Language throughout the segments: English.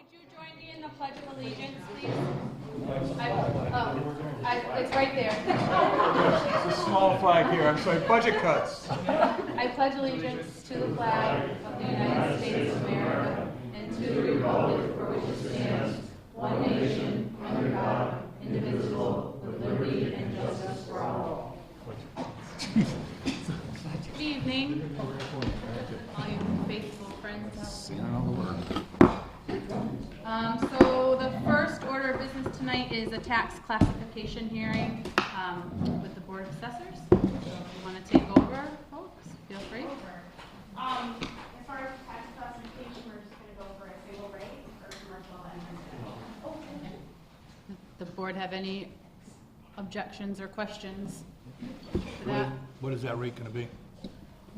Would you join me in the Pledge of Allegiance, please? It's right there. It's a small flag here. I'm sorry, budget cuts. I pledge allegiance to the flag of the United States of America and to the republic for which it stands, one nation, under God, indivisible, with liberty and justice for all. Good evening, all you faithful friends out there. So the first order of business tonight is a tax classification hearing with the Board of Assessors. So if you want to take over, folks, feel free. As far as tax classification, we're just going to go for a single rate or commercial and residential. The board have any objections or questions to that? What is that rate going to be?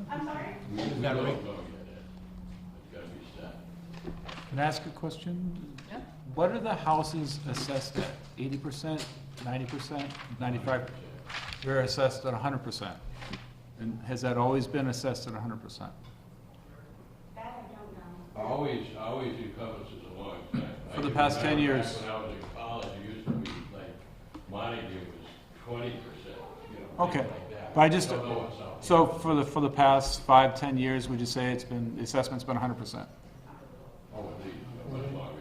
I'm sorry? What is that rate? Can I ask a question? Yeah. What are the houses assessed at? 80%, 90%, 95%? They're assessed at 100%. And has that always been assessed at 100%? That I don't know. Always encompasses a long time. For the past 10 years. Back when I was in college, it used to be like Montague was 20%, Okay. things like that. But I just, Don't know what's out so for the past 5-10 years, would you say it's been, the assessment's been 100%? there. Oh, indeed, much longer than that.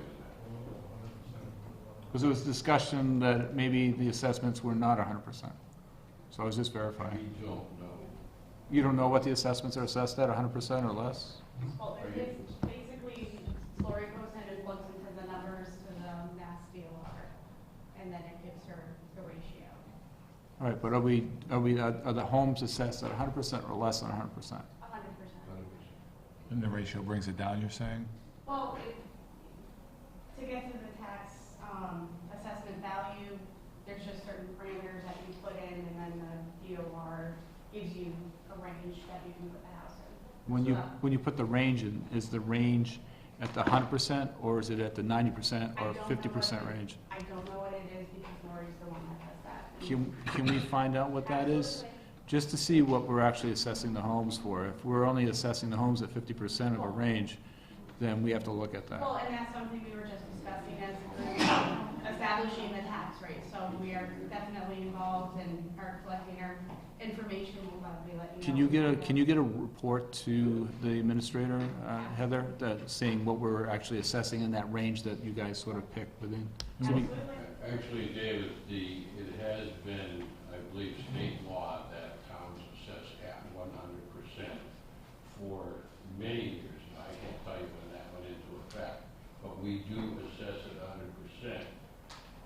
Because there was discussion that maybe the assessments were not 100%. So I was just verifying. We don't know. You don't know what the assessments are assessed at, 100% or less? Well, it's basically, Lori goes in and looks into the numbers to the mass DOR, and then it gives her the ratio. All right, but are the homes assessed at 100% or less than 100%? 100%. And the ratio brings it down, you're saying? Well, to get to the tax assessment value, there's just certain parameters that you put in, and then the DOR gives you a range that you can put the house in. When you put the range in, is the range at the 100% or is it at the 90% or 50% range? I don't know what it is because Lori's the one that does that. Can we find out what that is? Just to see what we're actually assessing the homes for. If we're only assessing the homes at 50% of a range, then we have to look at that. Well, and that's something we were just discussing as establishing the tax rate. So we are definitely involved and are collecting our information. We'll probably let you know. Can you get a report to the administrator, Heather, that saying what we're actually assessing in that range that you guys sort of picked within? So we- Actually, David, it has been, I believe, state law that towns assess at 100% for many years. Now, I can't tell you when that went into effect, but we do assess at 100%.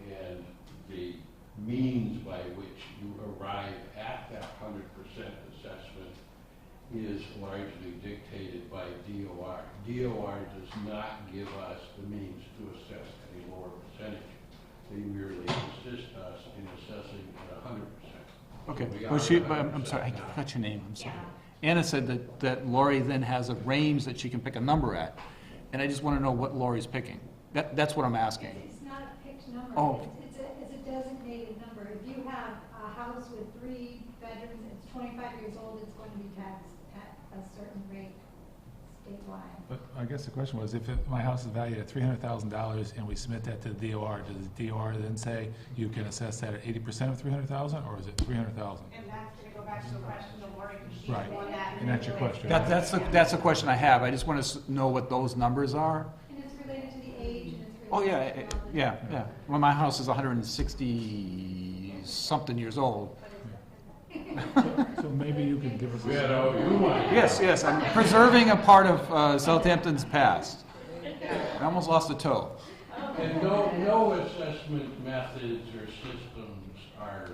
And the means by which you arrive at that 100% assessment is largely dictated by DOR. DOR does not give us the means to assess any lower percentage. They merely assist us in assessing at 100%. Okay, So we are but at I'm sorry, I 100%. forgot your name, I'm sorry. Yeah. Anna said that Lori then has a range that she can pick a number at, and I just want to know what Lori's picking. That's what I'm asking. It's not a picked number. Oh. It's a designated number. If you have a house with 3 bedrooms, it's 25 years old, it's going to be taxed at a certain rate statewide. But I guess the question was, my house is valued at $300,000 and we submit that to the DOR, does the DOR then say you can assess that at 80% of $300,000, or is it $300,000? And that's going to go back to the question of Lori because she's Right. the one that. And that's your question. That's the question I have. I just want to know what those numbers are. And it's related to the age and it's Oh, related to yeah. Well, my house is 160-something years old. So maybe you could give us a... Yes, I'm preserving a part of Southampton's past. I almost lost a toe. And no assessment methods or systems are,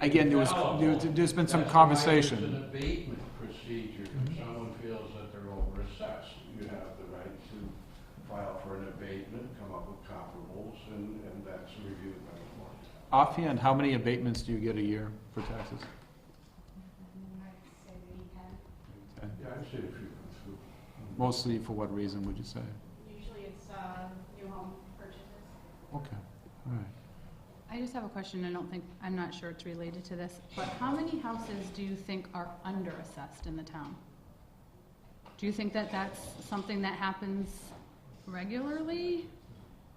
Again, there's been some conversation. It's an abatement procedure. If someone feels that they're overassessed, you have the right to file for an abatement, come up with comparables, and that's reviewed by the board. Offhand, how many abatements do you get a year for taxes? I'd say maybe 10. Yeah, I've seen a few come through. Mostly for what reason, would you say? Usually it's new home purchases. Okay, all right. I just have a question. I'm not sure it's related to this, but how many houses do you think are under-assessed in the town? Do you think that that's something that happens regularly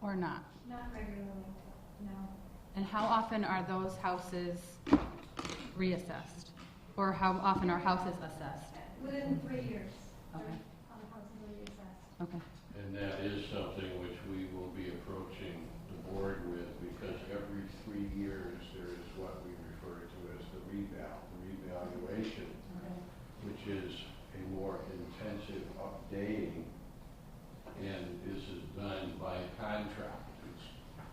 or not? Not regularly, no. And how often are those houses reassessed? Or how often are houses assessed? Within 3 years. Okay. All the houses are reassessed. Okay. And that is something which we will be approaching the board with, because every 3 years, there is what we refer to as the revaluation, which is a more intensive updating, and this is done by contract.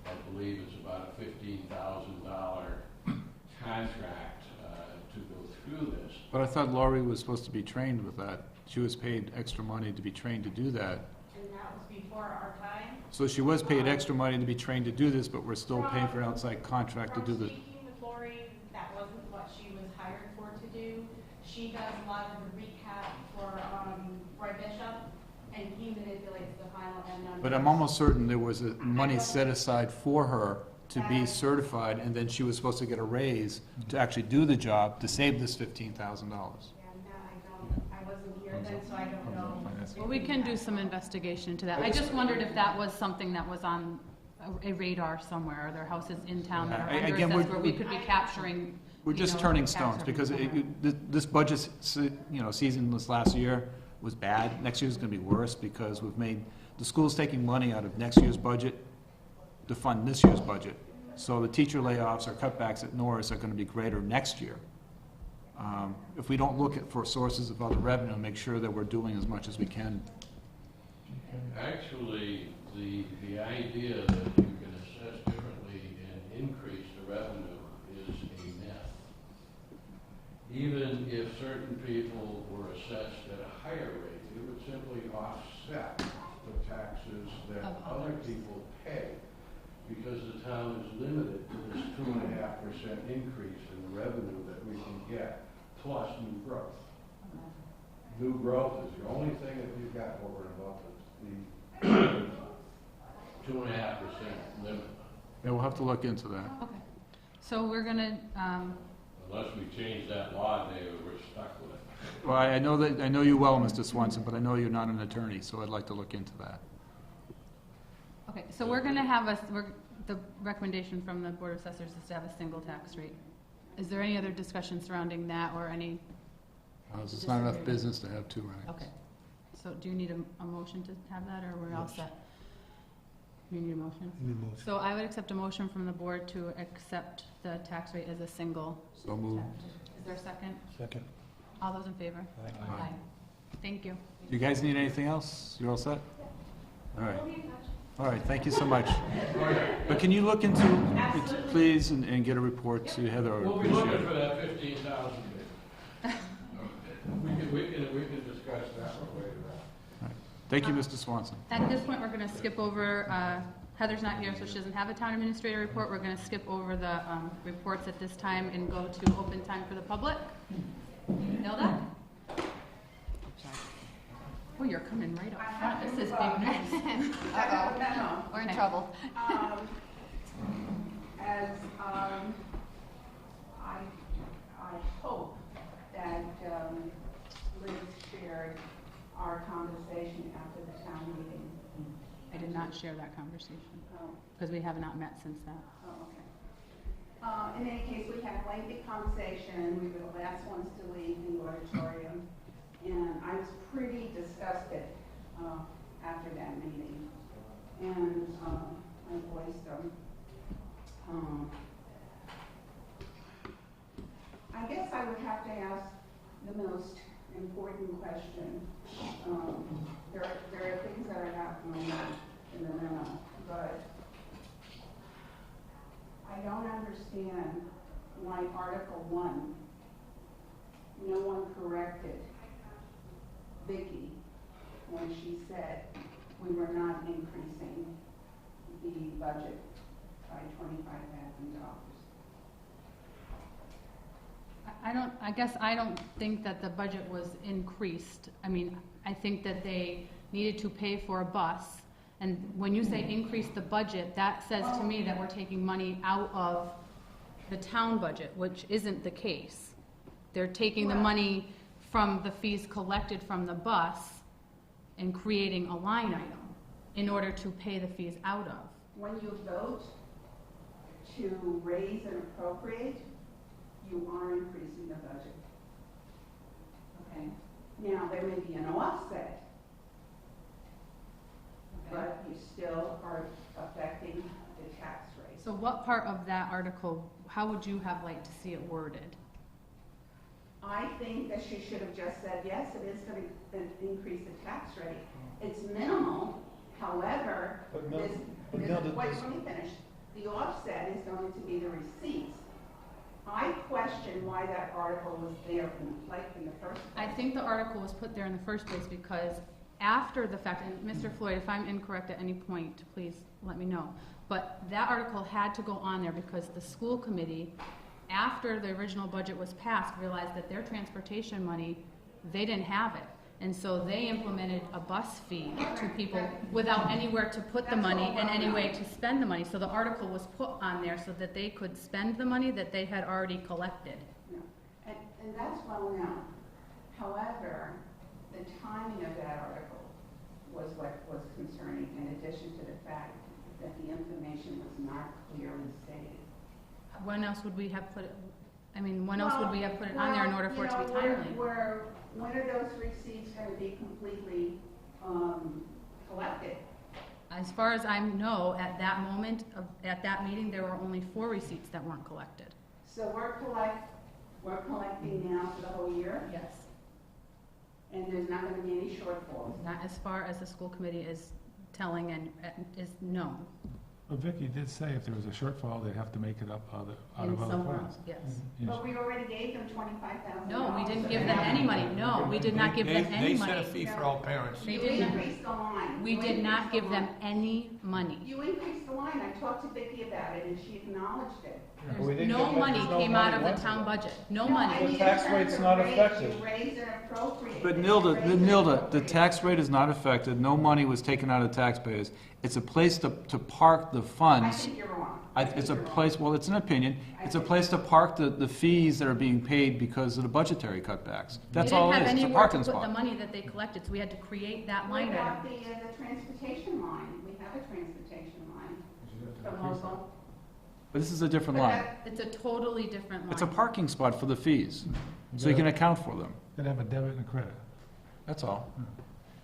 I believe it's about a $15,000 contract to go through this. But I thought Laurie was supposed to be trained with that. She was paid extra money to be trained to do that. And that was before our time. So she was paid extra money to be trained to do this, but we're still paying for an outside contract to do From this. speaking with Lori, that wasn't what she was hired for to do. She does a lot of the recap for Roy Bishop, and he manipulates the final end numbers. But I'm almost certain there was money set aside for her to be certified, and then she was supposed to get a raise to actually do the job to save this $15,000. Yeah, no, I wasn't here then, so I don't know. Well, we can do some investigation into that. I just wondered if that was something that was on a radar somewhere. Are there houses in town that are Yeah, under again, assessed we're- where we could be capturing? We're just turning stones, because this budget, season this last year was bad. Next year's gonna be worse, because the school's taking money out of next year's budget to fund this year's budget. So the teacher layoffs or cutbacks at Norris are gonna be greater next year. If we don't look for sources of other revenue and make sure that we're doing as much as we can. Actually, the idea that you can assess differently and increase the revenue is a myth. Even if certain people were assessed at a higher rate, it would simply offset the taxes that Of other others. people pay, because the town is limited to this 2.5% increase in the revenue that we can get, plus new growth. New growth is the only thing that we've got over and above the 2.5% limit. Yeah, we'll have to look into that. Okay. So we're gonna, Unless we change that law, David, we're stuck with it. Well, I know you well, Mr. Swenson, but I know you're not an attorney, so I'd like to look into that. okay, so we're gonna have the recommendation from the Board of Assessors is to have a single tax rate. Is there any other discussion surrounding that or any? It's not enough business to have two, right? Okay. So do you need a motion to have that, or we're all set? You need a motion? So I would accept a motion from the board to accept the tax rate as a single. So moved. Is there a second? Second. All those in favor? Aye. Thank you. Do you guys need anything else? You're all set? All right. All right, thank you so much. But can you look into it, please, and get a report to Heather? We'll be looking for that 15,000. We can discuss that one later. Thank you, Mr. Swanson. At this point, we're going to skip over, Heather's not here, so she doesn't have a town administrator report. We're going to skip over the reports at this time and go to open time for the public. Hilda? Oh, you're coming right up front. This is big news. Uh-oh. We're in trouble. As I hope that Liz shared our conversation after the town meeting. I did not share that conversation Oh, because we have not met since that. okay. In any case, we had a lengthy conversation. We were the last ones to leave the auditorium. And I was pretty disgusted after that meeting. And I voiced them. I guess I would have to ask the most important question. There are things that are not in the memo, but I don't understand why Article 1, no one corrected Vicki when she said we were not increasing the budget by $25,000. I guess I don't think that the budget was increased. I mean, I think that they needed to pay for a bus. And when you say increase the budget, that says to me that we're taking money out of the town budget, which isn't the case. They're taking the money from the fees collected from the bus and creating a line item. in order to pay the fees out of. When you vote to raise and appropriate, you are increasing the budget. Okay? Now, there may be an offset, but you still are affecting the tax rate. So what part of that article, how would you have liked to see it worded? I think that she should have just said, yes, it is going to increase the tax rate. It's minimal, however, But no- this, but this, no, wait, this- let me finish. The offset is going to be the receipts. I question why that article was there in the first place. I think the article was put there in the first place because after the fact, and Mr. Floyd, if I'm incorrect at any point, please let me know. But that article had to go on there because the school committee, after the original budget was passed, realized that their transportation money, they didn't have it. And so they implemented a bus fee to people without anywhere to put the money and any way to spend the money. So the article was put on there so that they could spend the money that they had already collected. No. And that's well known. However, the timing of that article was what was concerning, in addition to the fact that the information was not clearly stated. When else would we have put it, when else would we have put it on there in order for it to be timely? When are those receipts going to be completely collected? As far as I know, at that moment, at that meeting, there were only 4 receipts that weren't collected. So we're collecting now for the whole year, Yes. and there's not going to be any shortfalls. Not as far as the school committee is telling and is known. But Vicki did say if there was a shortfall, they'd have to make it up out of In other somewhere funds. else, yes. Yes. But we already gave them $25,000. No, we didn't give them any money. No, we did not give them any They set a money. fee for all parents. They You did not. increased the line. We You did not increased give the them line. any money. You increased the line. I talked to Vicki about it, and she acknowledged it. No money came out of the town budget. No I money. mean, tax in terms rate's of not raise, affected. You raise and appropriate. But You Nilda, raise and the appropriate. tax rate is not affected, no money was taken out of taxpayers. It's a place to park the I funds. think you're wrong. It's a place, well, it's an opinion, it's a place to park the fees that are being paid because of the budgetary cutbacks. That's all it is, it's a We didn't have anywhere to parking put the spot. money that they collected, so we had to create that What line about item. the transportation line? We have a transportation line from local. But this is a different But line. that- It's a totally different line. It's a parking spot for the fees, so you can account for them, They'd have a debit and a credit. that's all.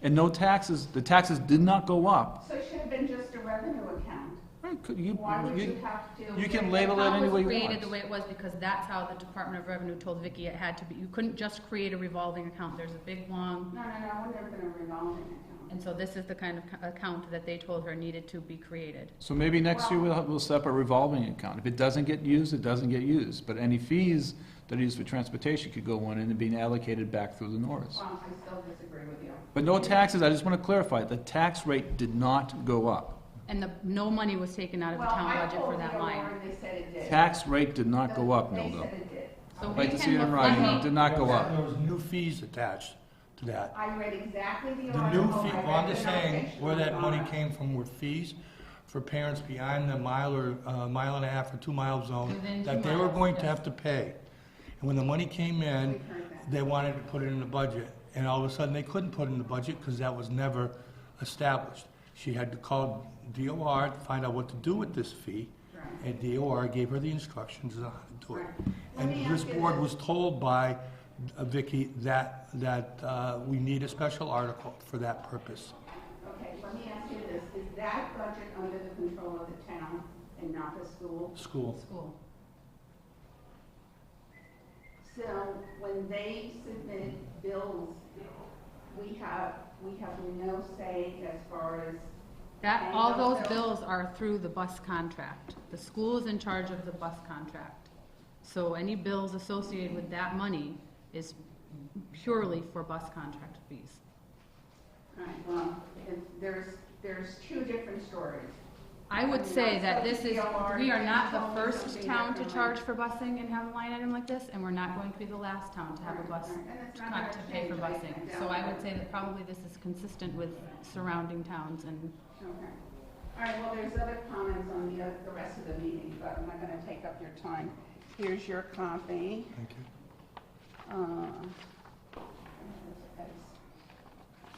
And no taxes, the taxes did not go up. So it should have been just a revenue account. Right, Why would you have to? you can label it How any it way was you created the want. way it was because that's how the Department of Revenue told Vicki it had to be. You couldn't just create a revolving account. There's a big, long, No, we're never going to revolving account. and so this is the kind of account that they told her needed to be created. So maybe next year we'll set up a revolving account. If it doesn't get used, it doesn't get used. But any fees that are used for transportation could go on in and being allocated back through the Norris. Well, I still disagree with you. But no taxes, I just want to clarify, the tax rate did not go up. And no money was taken out of the town budget for that line. They said it did. Tax rate did not go up, They Nilda. said it did. So I'd we like to can see it in look- writing, let it me- did not go up. There was new fees attached to that. I read exactly the The article. new fee, I read well, I'm the just saying, notation where on that the money bottom. came from were fees for parents behind the mile or mile and a half or 2 mile zone Within that 2 they were miles, going to yes. have to pay. And when the money came in, We heard that. they wanted to put it in the budget. And all of a sudden, they couldn't put it in the budget because that was never established. She had to call DOR to find out what to do with this fee, Right. and DOR gave her the instructions on how to do it. Right. Let me And this ask you board this. was told by Vicki that we need a special article for that purpose. Okay, let me ask you this. Is that budget under the control of the town and not the school? School. School. So when they submit bills, we have no say as far as, That, all those bills are through the bus contract. The school is in charge of the bus contract. So any bills associated with that money is purely for bus contract fees. right, well, there's two different stories. I would say that this is, we are not the Something first town to different. charge for busing and have a line item like this, and we're not going to be the last town to have a bus, And it's not gonna to pay for change, I busing. think, So I would down say that probably this is consistent with surrounding towns and Okay. All right, well, there's other comments on the rest of the meeting, but I'm not going to take up your time. Here's your copy. Thank you.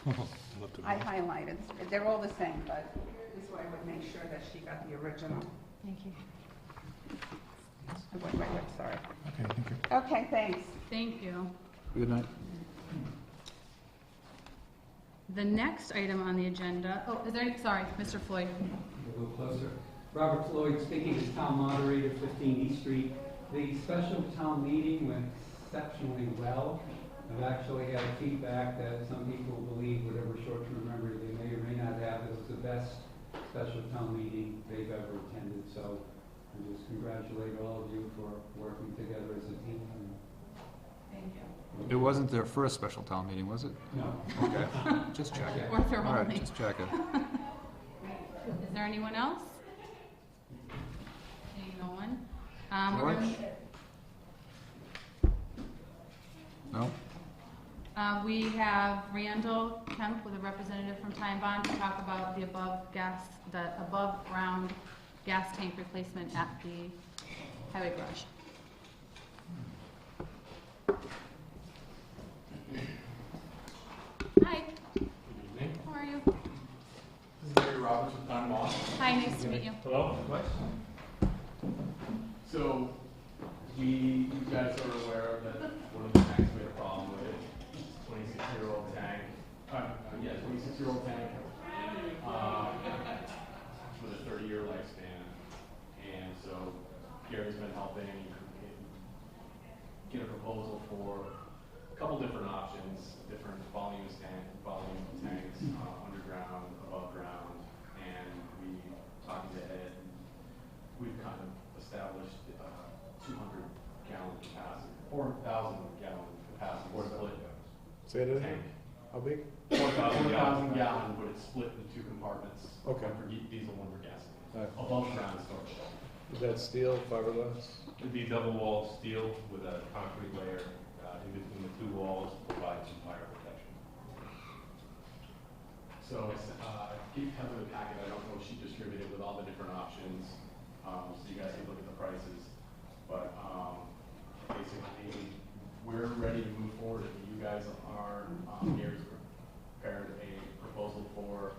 I highlighted, they're all the same, but this way I would make sure that she got the original. Thank you. Wait, sorry. Okay, thank you. Okay, thanks. Thank you. Good night. The next item on the agenda, oh, is there any, sorry, Mr. Floyd. A little closer. Robert Floyd, speaking as town moderator, 15 East Street. The special town meeting went exceptionally well. I've actually had feedback that some people believe, whatever short-term memory they may or may not have, it was the best special town meeting they've ever attended. So I just congratulate all of you for working together as a team. Thank you. It wasn't their first special town meeting, was it? No. Okay, just checking. Or their All right, only. just checking. Is there anyone else? Seeing no one. We're George? No? We have Randall Kemp with a representative from Time Bond to talk about the above ground gas tank replacement at the highway garage. Hi. Good evening. How are you? This is Gary Roberts with Time Bond. Hi, nice to meet you. Hello. So, you guys are aware that one of the tanks we had a problem with, 26-year-old tank. 26-year-old tank with a 30-year lifespan. And so Gary's been helping get a proposal for a couple different options, different volume tanks, underground, above ground, and we talking to Ed. We've kind of established 200-gallon capacity, 4,000-gallon capacity split Say it tank. How big? 4,000 gallon, but it's split into two compartments. Okay. One for diesel, one for gasoline. Alright. Above ground storage. Is that steel, fiberglass? It'd be double-walled steel with a concrete layer in between the two walls to provide some fire protection. So it's keep kind of the packet. I don't know if she distributed with all the different options, so you guys can look at the prices. But basically, we're ready to move forward. If you guys are, Gary's prepared a proposal for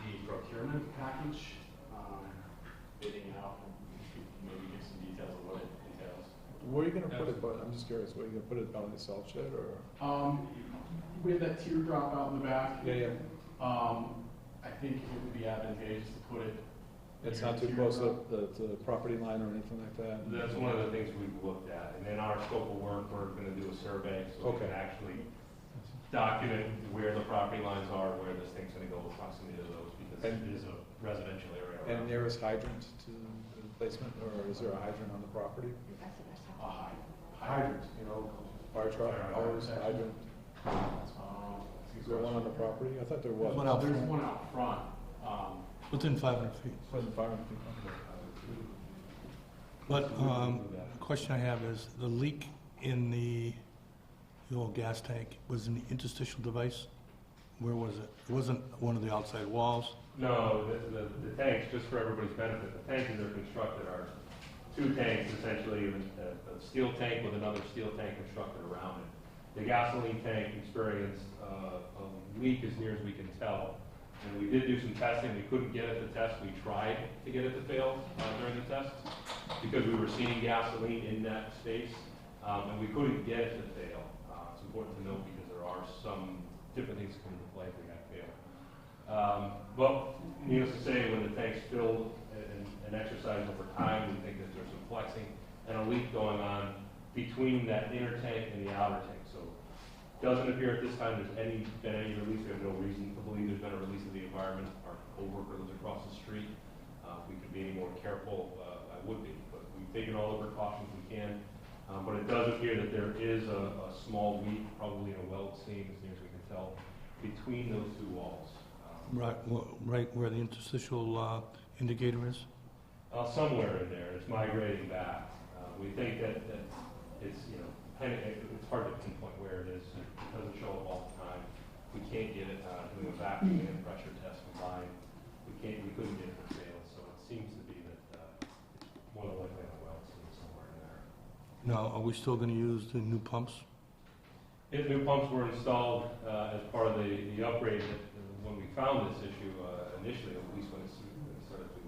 the procurement package, bidding out, maybe give some details of what it entails. Where are you gonna put it, but I'm just curious, where are you gonna put it on the salt shed, or? We have that teardrop out in the back. Yeah. I think it would be advantageous to put it. It's near not the too close teardrop. to the property line or anything like that? That's one of the things we've looked at, and in our scope of work, we're gonna do a survey, so we Okay. can actually document where the property lines are, where this thing's gonna go, proximity to those, because it is a residential area. And around. nearest hydrant to the placement, or is there a hydrant on the property? Hydrants, you know. Fire truck, hose, hydrant? Is there one on the property? I thought there was. One out There's front. one out front. Within 500 feet. Wasn't fire. But the question I have is, the leak in the old gas tank was in the interstitial device? Where was it? It wasn't one of the outside walls? No, the tanks, just for everybody's benefit, the tanks as they're constructed are two tanks, essentially, a steel tank with another steel tank constructed around it. The gasoline tank experienced a leak as near as we can tell. And we did do some testing. We couldn't get it to test. We tried to get it to fail during the test because we were seeing gasoline in that space, and we couldn't get it to fail. It's important to note because there are some different things that come into play if we have fail. But needless to say, when the tank's filled and exercised over time, we think that there's some flexing and a leak going on between that inner tank and the outer tank. So it doesn't appear at this time there's been any release. We have no reason to believe there's been a release of the environment. Our co-worker lives across the street. If we could be any more careful, I would be. But we've taken all the precautions we can. But it does appear that there is a small leak, probably in a weld seam, as near as we can tell, between those two walls. Right where the interstitial indicator is? Somewhere in there, it's migrating back. We think that it's, it's hard to pinpoint where it is. It doesn't show up all the time. We can't get it doing a vacuum and pressure test combined. We couldn't get it to fail, so it seems to be that it's more than likely on a well seam somewhere in there. Now, are we still going to use the new pumps? New pumps were installed as part of the upgrade when we found this issue initially, at least when it started to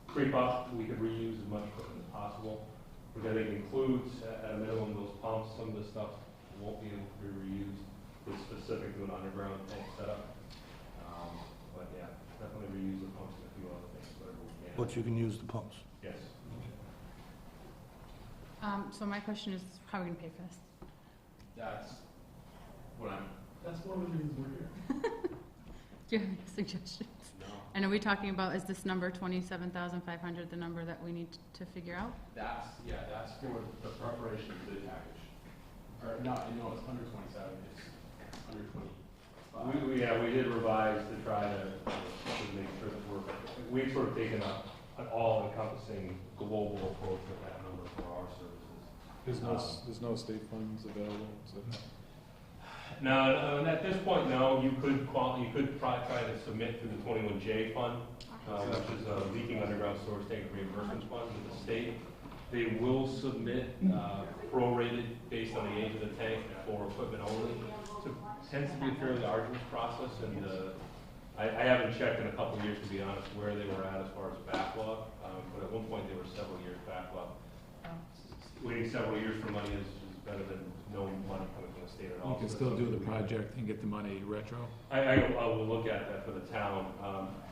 creep up. We could reuse as much equipment as possible, which I think includes, at a minimum, those pumps. Some of the stuff won't be able to be reused. It's specific to an underground tank setup. But yeah, definitely reuse the pumps and a few other things, whatever we can. But you can use the pumps. Yes. So my question is, how are we gonna pay for this? That's that's one of the reasons we're here. Do you have any suggestions? No. And are we talking about, is this number 27,500 the number that we need to figure out? That's for the preparation of the package. Or no, it's under 27, it's under 25. We did revise to try to make sure that we've sort of taken an all-encompassing global approach with that number for our services. There's no state funds available, so. No, and at this point, no. You could probably try to submit through the 21J fund, which is a leaking underground storage tank reimbursement fund with the state. They will submit prorated based on the age of the tank for equipment only. So it tends to be a fairly arduous process, and I haven't checked in a couple of years, to be honest, where they were at as far as backlog. But at one point, they were several years backlog. Waiting several years for money is better than no money coming from the state at all. You can still do the project and get the money retro. I will look at that for the town.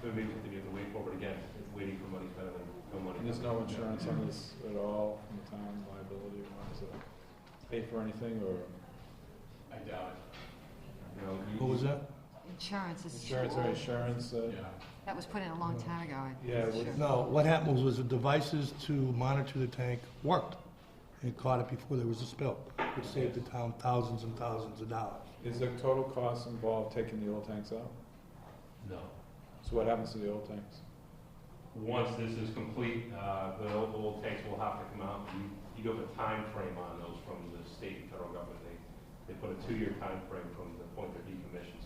Maybe if you have to wait for it again, waiting for money is better than no money. And there's no insurance on this at all from the town, liability wise, pay for anything, or? I doubt it. You know, What was that? Insurance is, Insurance, Yeah. that was put in a long time ago. Yeah, Sure. No, what happened was the devices to monitor the tank worked. It caught it before there was a spill. It saved the town thousands and thousands of dollars. is there total cost involved taking the old tanks out? No. So what happens to the old tanks? Once this is complete, the old tanks will have to come out. You do have a time frame on those from the state and federal government. They put a 2-year time frame from the point they're decommissioned.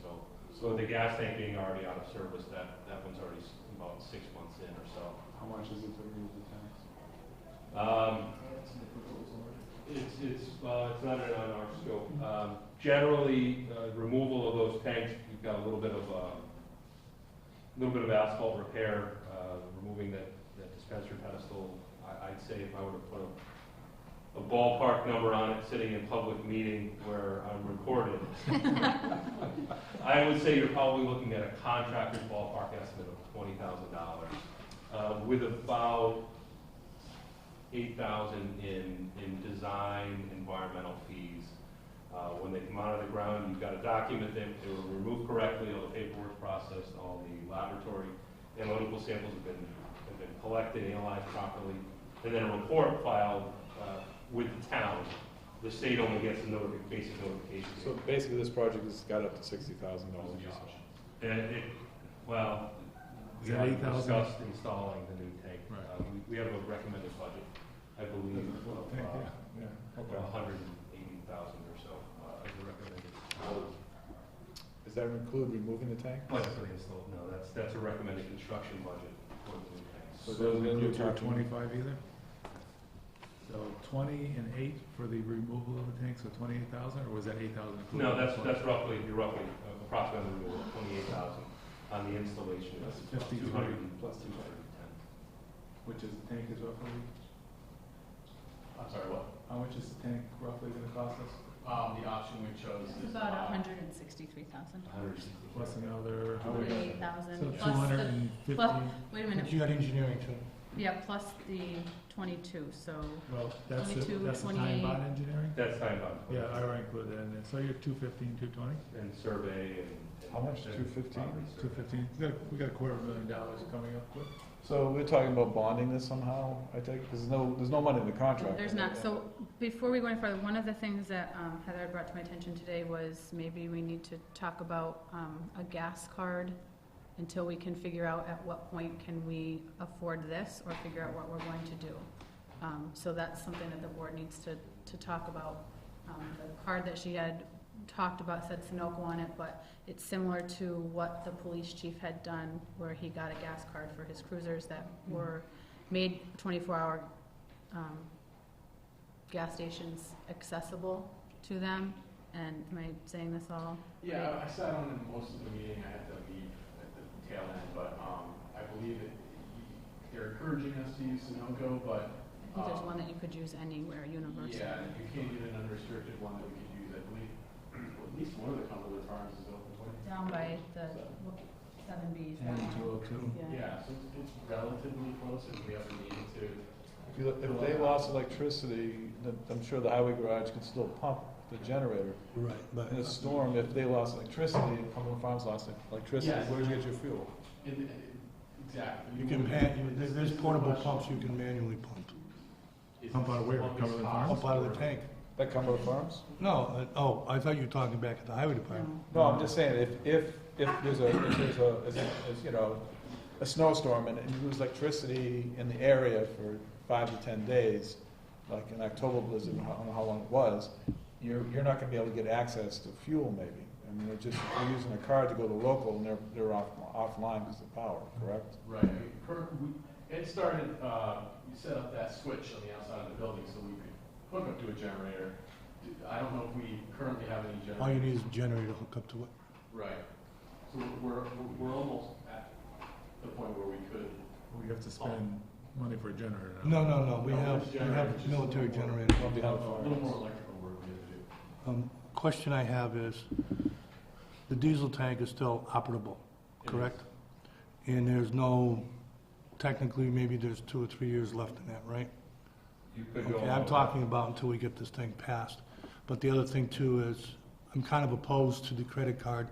So the gas tank being already out of service, that one's already about 6 months in or so. How much is it to remove the tanks? It's not on our scope. Generally, removal of those tanks, you've got a little bit of asphalt repair, removing that dispenser pedestal. I'd say if I were to put a ballpark number on it, sitting in public meeting where I'm recorded, I would say you're probably looking at a contractor's ballpark estimate of $20,000, with about $8,000 in design, environmental fees. When they come out of the ground, you've got to document them. They were removed correctly, all the paperwork processed, all the laboratory analytical samples have been collected, analyzed properly, and then a report filed with the town. The state only gets a basic notification. So basically, this project has got up to $60,000. Well, Is we that haven't 8,000? discussed installing the new tank. Right. We have a recommended budget, I believe, of Okay. 180,000 or so as a recommended. Does that include removing the tank? Budget for the install? No, that's a recommended construction budget for the new tank. So So then you you're do talking- 25 either? So 20 and 8 for the removal of the tank, so 28,000, or was that 8,000 included? No, that's roughly approximately 28,000 on the installation. That's Plus 53. 200 plus 210. Which is the tank is roughly, I'm sorry, what? how much is the tank roughly going to cost us? The option we chose It's is about 163,000. 160. Plus another, how we got? 48,000. So plus the, 250? well, wait a minute. But you got engineering too. Yeah, plus the 22, so Well, that's the 22, time 28. bond engineering? That's time bound. Yeah, I already included that in there. So you're 215, 220? And survey and. How much? and 215? property survey. 215. We got $250,000 coming up with. So we're talking about bonding this somehow, I take, because there's no money in the contract. there's not. So before we go any further, one of the things that Heather brought to my attention today was maybe we need to talk about a gas card until we can figure out at what point can we afford this or figure out what we're going to do. So that's something that the board needs to talk about. The card that she had talked about said Sunoco on it, but it's similar to what the police chief had done where he got a gas card for his cruisers that were made 24-hour gas stations accessible to them. And am I saying this all? Yeah, I sat on most of the meeting, I had to leave at the tail end, but, I believe they're encouraging us to use Sunoco, but. I think there's one that you could use anywhere, universal. Yeah, you can't get an unrestricted one that we could use, I believe, well, at least one of the Cumberland Farms is open, Down by the 7Bs. And 202. Yeah, so it's relatively close if we ever needed to. If they lost electricity, then I'm sure the highway garage could still pump the generator. Right, but In a storm, if they lost electricity, if Cumberland Farms lost electricity, Yes. where do you get your fuel? Exactly. you can, there's portable pumps you can manually pump. Pump out of where? Cumberland Farms? Pump out of the tank. At Cumberland Farms? No, I thought you were talking back at the highway department. No, I'm just saying, if there's a snowstorm and you lose electricity in the area for 5 to 10 days, like an October blizzard, I don't know how long it was, you're not gonna be able to get access to fuel maybe. I mean, they're using a card to go to local and they're offline because of power, correct? Right, it started, you set up that switch on the outside of the building so we could hook up to a generator. I don't know if we currently have any generators. All you need is a generator to hook up to it. Right. So we're almost at the point where we could. We have to spend money for a generator. No, we No, have there's generators, military just generators. Won't be A how little more electrical work we have to do. Question I have is, the diesel tank is still operable, correct? And there's no, technically, maybe there's 2 or 3 years left in that, right? You could go. Okay, I'm talking about until we get this thing passed. But the other thing too is, I'm kind of opposed to the credit card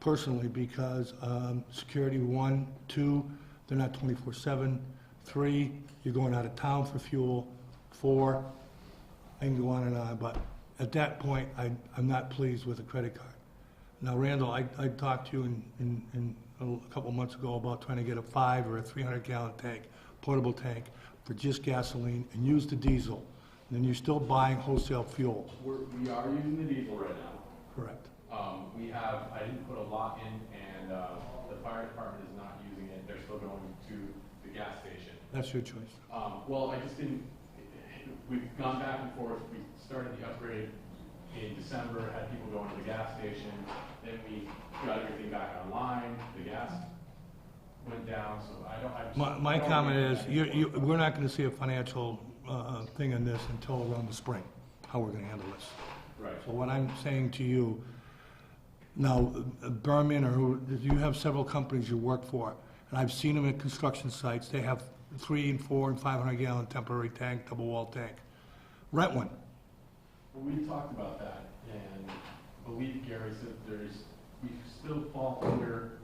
personally because security, 1, 2, they're not 24/7. 3, you're going out of town for fuel. 4, I can go on and on, but at that point, I'm not pleased with a credit card. Now, Randall, I talked to you in a couple months ago about trying to get a 5 or a 300-gallon tank, portable tank, for just gasoline and use the diesel. And then you're still buying wholesale fuel. We are using the diesel right now. Correct. I didn't put a lot in, and the fire department is not using it. They're still going to the gas station. That's your choice. Well, I just didn't, we've gone back and forth. We started the upgrade in December, had people going to the gas station. Then we got everything back online. The gas went down, so My comment is, we're not gonna see a financial thing on this until around the spring, how we're gonna handle this. Right. So what I'm saying to you, now, Berman, or you have several companies you work for, and I've seen them at construction sites, they have 3 and 4 and 500-gallon temporary tank, double-wall tank. Rent one. Well, we talked about that, and I believe Gary said we still fall under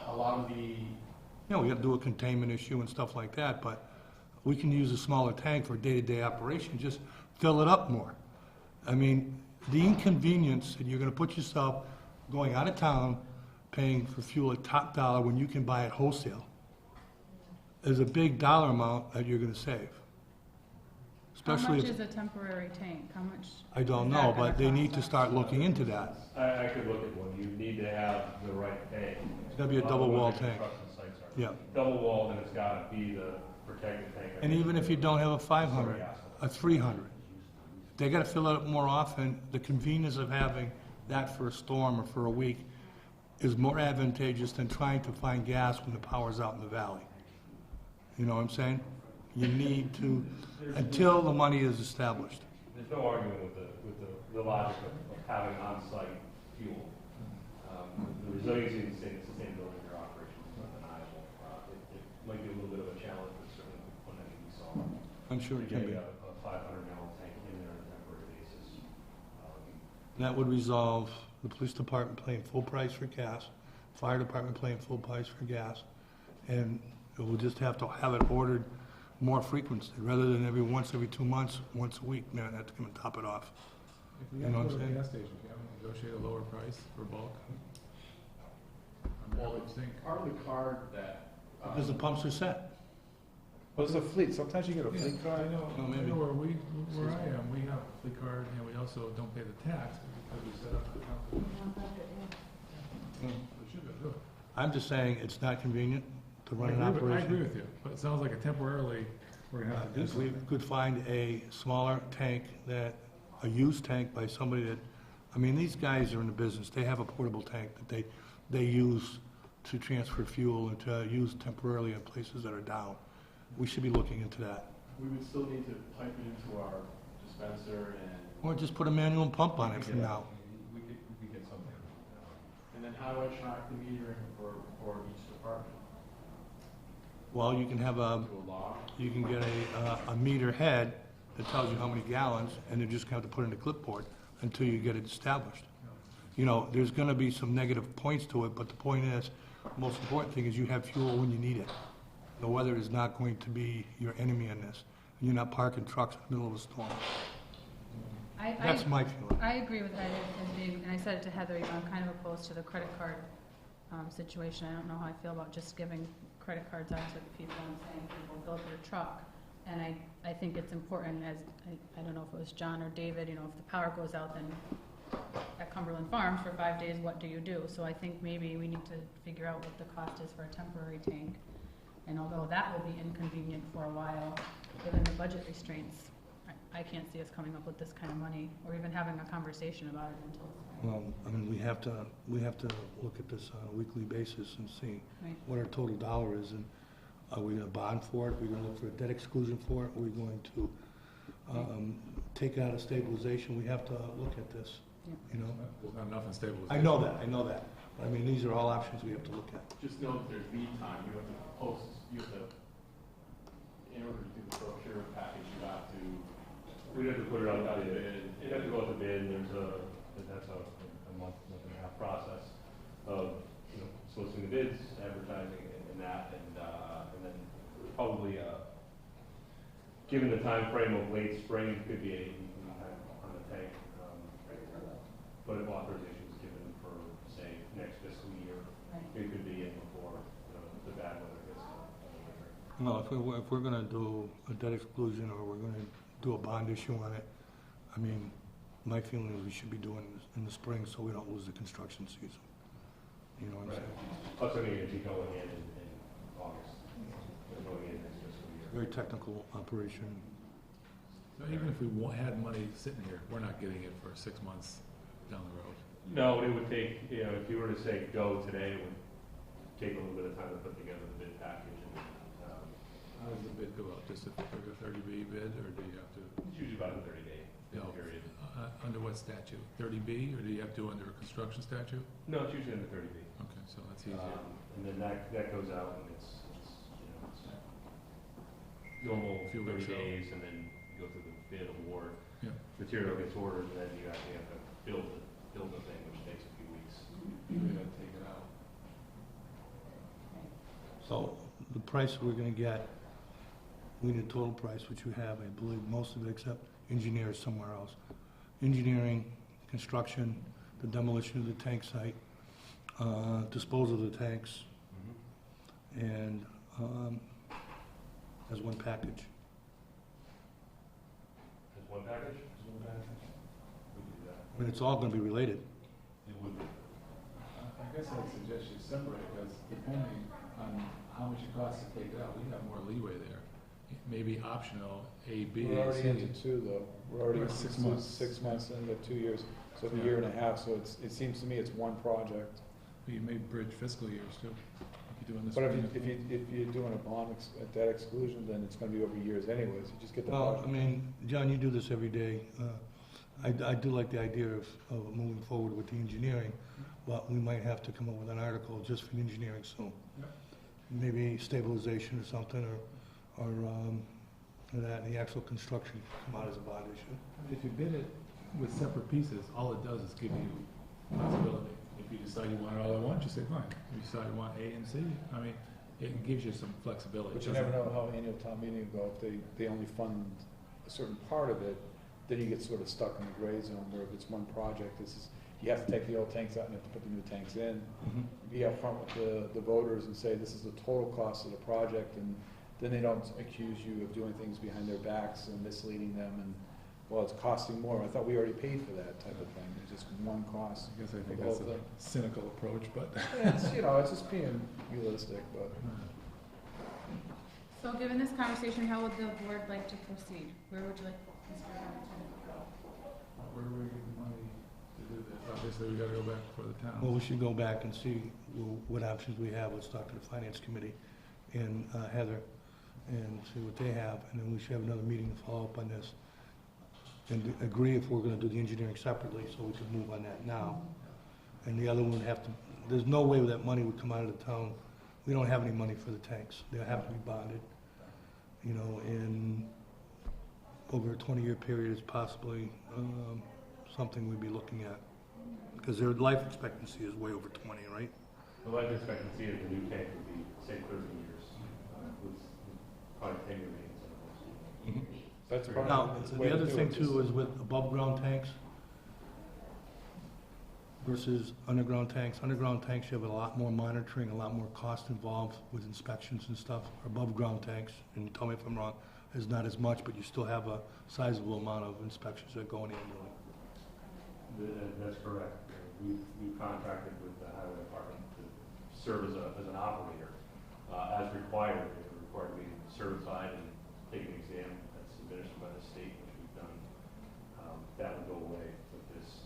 a lot of the. You know, we gotta do a containment issue and stuff like that, but we can use a smaller tank for day-to-day operation, just fill it up more. I mean, the inconvenience that you're gonna put yourself going out of town, paying for fuel at top dollar when you can buy it wholesale, is a big dollar amount that you're gonna save. How Especially much if, is a temporary tank? How much? I don't is know, that gonna but they need cost to us? start looking into that. I could look at one. You need to have the right tank. It's gotta be a double wall tank. Yeah. Double wall, then it's gotta be the protected tank. And even if you don't have a 500, a 300, they gotta fill it up more often. The convenience of having that for a storm or for a week is more advantageous than trying to find gas when the power's out in the valley. You know what I'm saying? You need to, until the money is established. There's no argument with the logic of having on-site fuel. The resiliency and sustainability of your operations is undeniable. It might be a little bit of a challenge, but certainly one that can be solved. I'm sure it To can get be. a 500-gallon tank in there on a temporary basis. That would resolve the police department paying full price for gas, fire department paying full price for gas, and we'll just have to have it ordered more frequency, rather than every 2 months, once a week, man, that's gonna top it off. If we You have know to what go to I'm a saying? gas station, can we negotiate a lower price for bulk? I mean, I Well, would think. part of the card that. Because the pumps are set. But it's a fleet, sometimes you get a fleet I card. know, Well, I maybe. know where I am, we have a fleet card, and we also don't pay the tax because we set up the account. We should be able to do it. I'm just saying, it's not convenient to run an I operation. agree with you, but it sounds like a temporarily, we're gonna have to do If we something. could find a smaller tank that a used tank by somebody that, I mean, these guys are in the business, they have a portable tank that they use to transfer fuel and to use temporarily in places that are down. We should be looking into that. We would still need to pipe it into our dispenser and. Or just put a manual pump on it from now. We could get something. And then how do I track the metering for each department? Well, you can have To a log? you can get a meter head that tells you how many gallons, and you just have to put it in a clipboard until you get it established. You know, there's gonna be some negative points to it, but the point is, the most important thing is you have fuel when you need it. The weather is not going to be your enemy in this. You're not parking trucks in the middle of a storm. That's my feeling. I agree with that, as being, and I said it to Heather, you know, I'm kind of opposed to the credit card situation. I don't know how I feel about just giving credit cards out to people and saying, people fill up your truck. And I think it's important, as, I don't know if it was John or David, you know, if the power goes out, then at Cumberland Farms for 5 days, what do you do? So I think maybe we need to figure out what the cost is for a temporary tank. And although that will be inconvenient for a while, given the budget restraints, I can't see us coming up with this kind of money, or even having a conversation about it until. Well, I mean, we have to look at this on a weekly basis and see Right. what our total dollar is, and are we gonna bond for it? Are we gonna look for a debt exclusion for it? Are we going to take out a stabilization? We have to look at this, you know? There's not enough in stabilization. I know that. But I mean, these are all options we have to look at. Just know that there's lead time, you have to post, in order to do the brochure package, you have to. We'd have to put it out to bid. bid. It'd have to go out to bid, and that's a month and a half process of, you know, soliciting the bids, advertising and that, and then probably, given the time frame of late spring, it could be a time on the tank. But if authorization is given for, say, next fiscal year, it could be in before, you know, the bad weather gets. No, if we're gonna do a debt exclusion, or we're gonna do a bond issue on it, I mean, my feeling is we should be doing this in the spring so we don't lose the construction season. You know what I'm saying? Plus, I mean, it'd be going in August, going in next fiscal year. Very technical operation. So even if we had money sitting here, we're not getting it for 6 months down the road. No, it would take, you know, if you were to say go today, it would take a little bit of time to put together the bid package. And, How does the bid go out? Just a 30B bid, or do you have to? it's usually about a 30-day period. Under what statute? 30B, or do you have to under a construction statute? No, it's usually under 30 days. Okay, so that's easier. And then that goes out, and it's you know, it's normal Few 30 weeks out. days, and then you go through the bid award. Yeah. Material gets ordered, and then you actually have to build the thing, which takes a few weeks. You gotta take it out. So the price we're gonna get, we need a total price, which you have, I believe, most of it except engineers somewhere else. Engineering, construction, the demolition of the tank site, disposal of the tanks, and as one package. As one package? We could do that. I mean, it's all gonna be related. It would be. I guess I'd suggest you separate, because depending on how much it costs to take it out, we have more leeway there. Maybe optional A, B, We're already C. into 2, though. We're already Or into 6 months. 6 months into 2 years, so a year and a half, so it seems to me it's one project. You may bridge fiscal years too. If you're doing this. But if you're doing a debt exclusion, then it's gonna be over years anyways, you just get the Well, project. I mean, John, you do this every day. I do like the idea of moving forward with the engineering, but we might have to come up with an article just for the engineering soon. Yep. Maybe stabilization or something, or that, the actual construction come out as a bond issue. If you bid it with separate pieces, all it does is give you flexibility. If you decide you want it all at once, you say, fine. If you decide you want A and C, I mean, it gives you some flexibility. But you never know how annual town meeting will go, if they only fund a certain part of it, then you get sort of stuck in the gray zone, where if it's one project, you have to take the old tanks out and you have to put the new tanks in. Be upfront with the voters and say, this is the total cost of the project, and then they don't accuse you of doing things behind their backs and misleading them, and, well, it's costing more. I thought we already paid for that type of thing. It's just one cost. I guess I think The that's whole a thing. cynical approach, but. It's, it's just being realistic, but. So given this conversation, how would the board like to proceed? Where would you like Mr. Hamilton to go? where do we get the money to do this? Obviously, we gotta go back before the town. Well, we should go back and see what options we have. Let's talk to the finance committee and Heather and see what they have, and then we should have another meeting to follow up on this and agree if we're gonna do the engineering separately, so we can move on that now. And the other one would have to, there's no way that money would come out of the town. We don't have any money for the tanks. They'll have to be bonded, you know, in over a 20-year period is possibly something we'd be looking at. Because their life expectancy is way over 20, right? The life expectancy of the new tank would be, say, 30 years, with probably 10-year maintenance. That's part Now, of the way the to other do thing it. too is with above-ground tanks versus underground tanks. Underground tanks, you have a lot more monitoring, a lot more cost involved with inspections and stuff. Above-ground tanks, and tell me if I'm wrong, is not as much, but you still have a sizable amount of inspections that go in annually. That's correct. We've contracted with the highway department to serve as an operator. As required, they're required to be certified and take an exam that's administered by the state, which we've done. That would go away with this.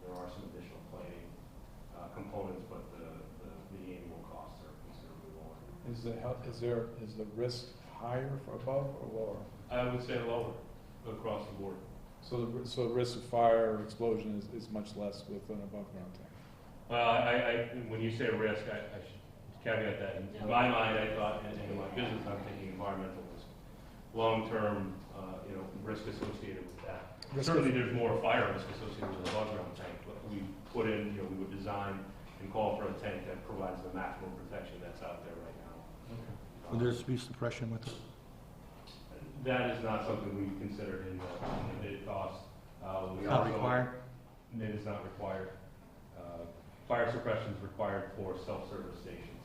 There are some additional planning components, but the annual costs are considerably lower. Is the risk higher for above or lower? I would say lower across the board. So the risk of fire or explosion is much less with an above ground tank? Well, when you say risk, I should caveat that. In my mind, I thought, and in my business, I'm thinking environmental risk. Long-term, risk associated with that. Certainly, there's more fire risk associated with an above ground tank, but we put in, we would design and call for a tank that provides the maximum protection that's out there right now. Would there be suppression with it? That is not something we've considered in the bid cost. It's not required? It is not required. Fire suppression is required for self-service stations.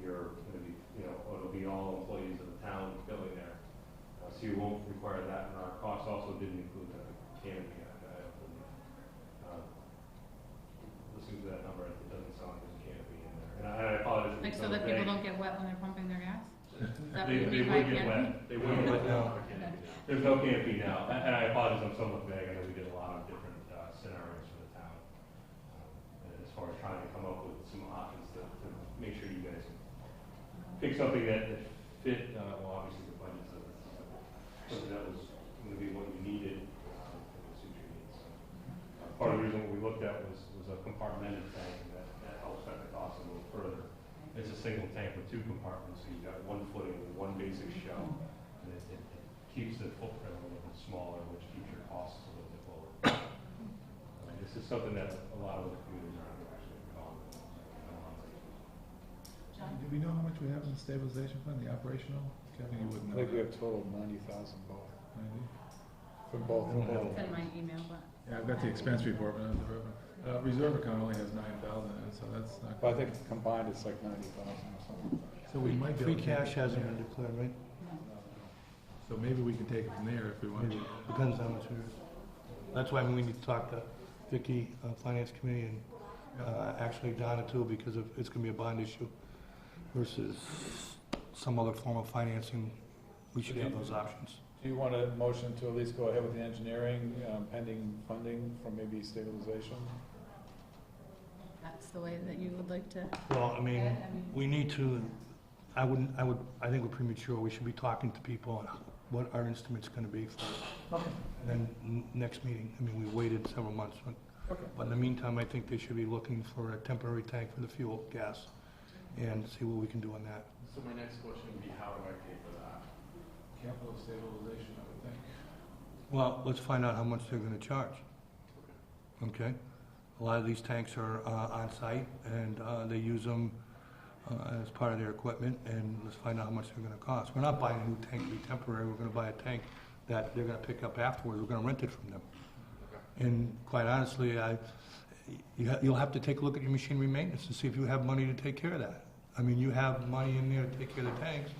You're going to be, it'll be all employees of the town going there. So you won't require that, and our cost also didn't include the canopy. I don't believe. Listening to that number, it doesn't sound like there's a canopy in there. And I apologize. Like so that people don't get wet when they're pumping their gas? Is that what They you mean would by get canopy? wet. They would get wet. There's no canopy now, and I apologize, I'm somewhat vague. I know we did a lot of different scenarios for the town, as far as trying to come up with some options to make sure you guys pick something that fit. Well, obviously the budget's something that was going to be what you needed to suit your needs. Part of the reason what we looked at was a compartmented tank, and that helps cut the cost a little further. It's a single tank with 2 compartments, so you've got one footing with one basic shell, and it keeps the footprint a little bit smaller, which keeps your costs a little bit lower. This is something that a lot of the communities are actually calling. Do we know how much we have in the stabilization fund, the operational? Kevin, you wouldn't I know. think we that. have total 90,000 both, 90? for both. It's in my email, but. Yeah, I've got the expense report, but not the revenue. Reserve account only has 9,000 in it, so that's not. But I think combined it's like 90,000 or something. So we might be Free able to take cash it from hasn't there. been declared, right? So maybe we can take it from there if we want. Maybe, depends how much it is. That's why we need to talk to Vicky, Finance Committee, and actually Donna too, because it's gonna be a bond issue versus some other form of financing. We should have those options. Do you want a motion to at least go ahead with the engineering, pending funding from maybe stabilization? That's the way that you would like to. Well, I mean, we need to, I think we're premature. We should be talking to people on what our instrument's gonna be for. Okay. And then next meeting, I mean, we waited several months, but in the meantime, I think they should be looking for a temporary tank for the fuel, gas, and see what we can do on that. So my next question would be, how do I pay for that? Capital stabilization, I would think. Well, let's find out how much they're gonna charge. Okay? A lot of these tanks are on site, and they use them as part of their equipment, and let's find out how much they're gonna cost. We're not buying a new tank to be temporary, we're gonna buy a tank that they're gonna pick up afterwards, we're gonna rent it from them. And quite honestly, you'll have to take a look at your machinery maintenance and see if you have money to take care of that. I mean, you have money in there to take care of the tanks,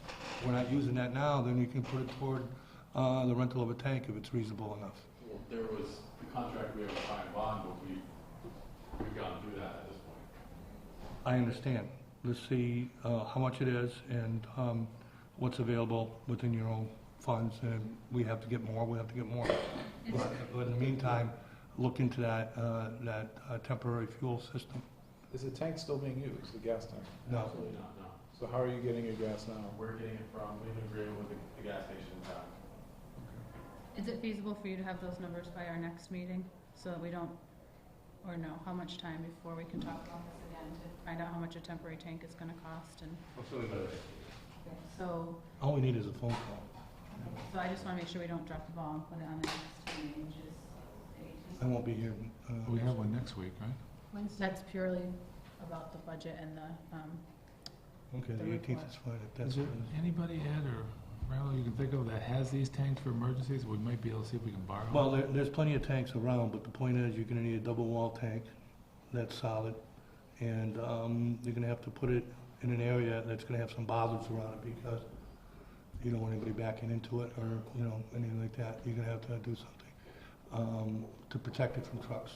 we're not using that now, then you can put it toward the rental of a tank if it's reasonable enough. Well, there was the contract we have to sign bond, but we've gone through that at this point. I understand. Let's see how much it is and what's available within your own funds, and we have to get more, we have to get more. But in the meantime, look into that, temporary fuel system. Is the tank still being used, the gas tank? No. Absolutely not, no. So how are you getting your gas now? We're getting it from, we have an agreement with the gas station in town. Is it feasible for you to have those numbers by our next meeting, so that we don't, or no, how much time before we can talk about this again, to find out how much a temporary tank is gonna cost, and, so, All we need is a phone call. so I just wanna make sure we don't drop the ball and put it on the next meeting, which is the 18th. I won't be here. We have one next week, right? That's purely about the budget and the, Okay, the the 18th report. is fine. If that's Is there anybody, Ed or Randall, you can think of that has these tanks for emergencies? We might be able to see if we can borrow them. Well, there's plenty of tanks around, but the point is, you're gonna need a double wall tank that's solid, and you're gonna have to put it in an area that's gonna have some bollards around it, because you don't want anybody backing into it, or, you know, anything like that. You're gonna have to do something to protect it from trucks.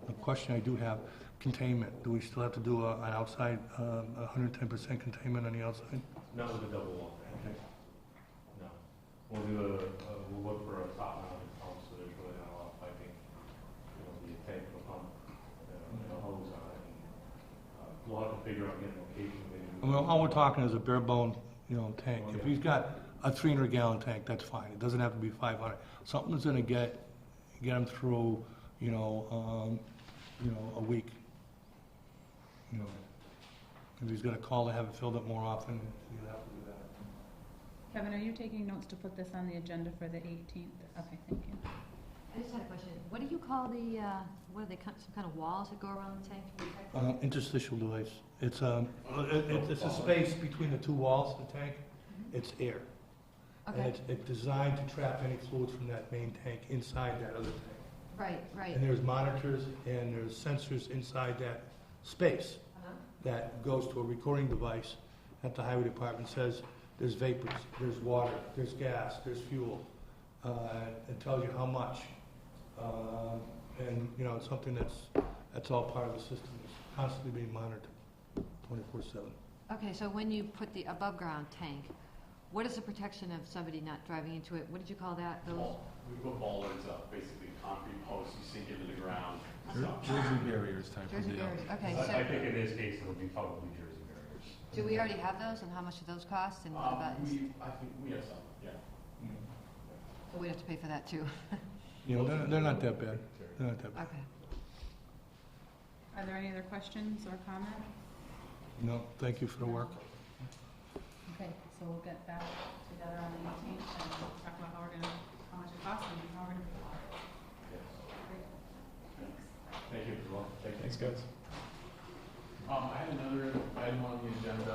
The question I do have, containment. Do we still have to do an outside, 110% containment on the outside? Not with a double wall tank. No. We'll do we'll look for a top mounted pump, so there's really not a lot of piping. It'll be a tank with a pump, and a hose on it. And, we'll have to figure out getting location. Maybe. Well, all we're talking is a bare bone, you know, tank. If he's got a 300-gallon tank, that's fine. It doesn't have to be 500. Something's gonna get him through, you know, a week. You know, if he's got a call to have it filled up more often, he'll have to do that. Kevin, are you taking notes to put this on the agenda for the 18th? Okay, thank you. I just had a question. What do you call the, what are they, some kind of walls that go around the tank to protect it? Interstitial device. It's a space between the two walls of the tank. It's air. And Okay, it's designed to trap any fluids from that main tank inside that other tank. right, right. And there's monitors and there's sensors inside that space Uh-huh. that goes to a recording device at the highway department, says there's vapors, there's water, there's gas, there's fuel. It tells you how much. And, you know, it's something that's all part of the system. It's constantly being monitored 24/7. Okay, so when you put the above-ground tank, what is the protection of somebody not driving into it? What did you call that? Those? We put bollards up, basically concrete posts, you sink into the ground. Jersey barriers type of Jersey deal. barriers, okay, I so think in this case, it'll be probably Jersey barriers. do we already have those, and how much do those cost, and what about, I think we have some, yeah. so we have to pay for that too? You know, they're not that bad. They're not that bad. Okay. Are there any other questions or comments? No, thank you for the work. Okay, so we'll get back together on the 18th and talk about how much it costs and how we're gonna pay for it. Great. Thanks. Thank you as well. Thanks, guys. I had another item on the agenda,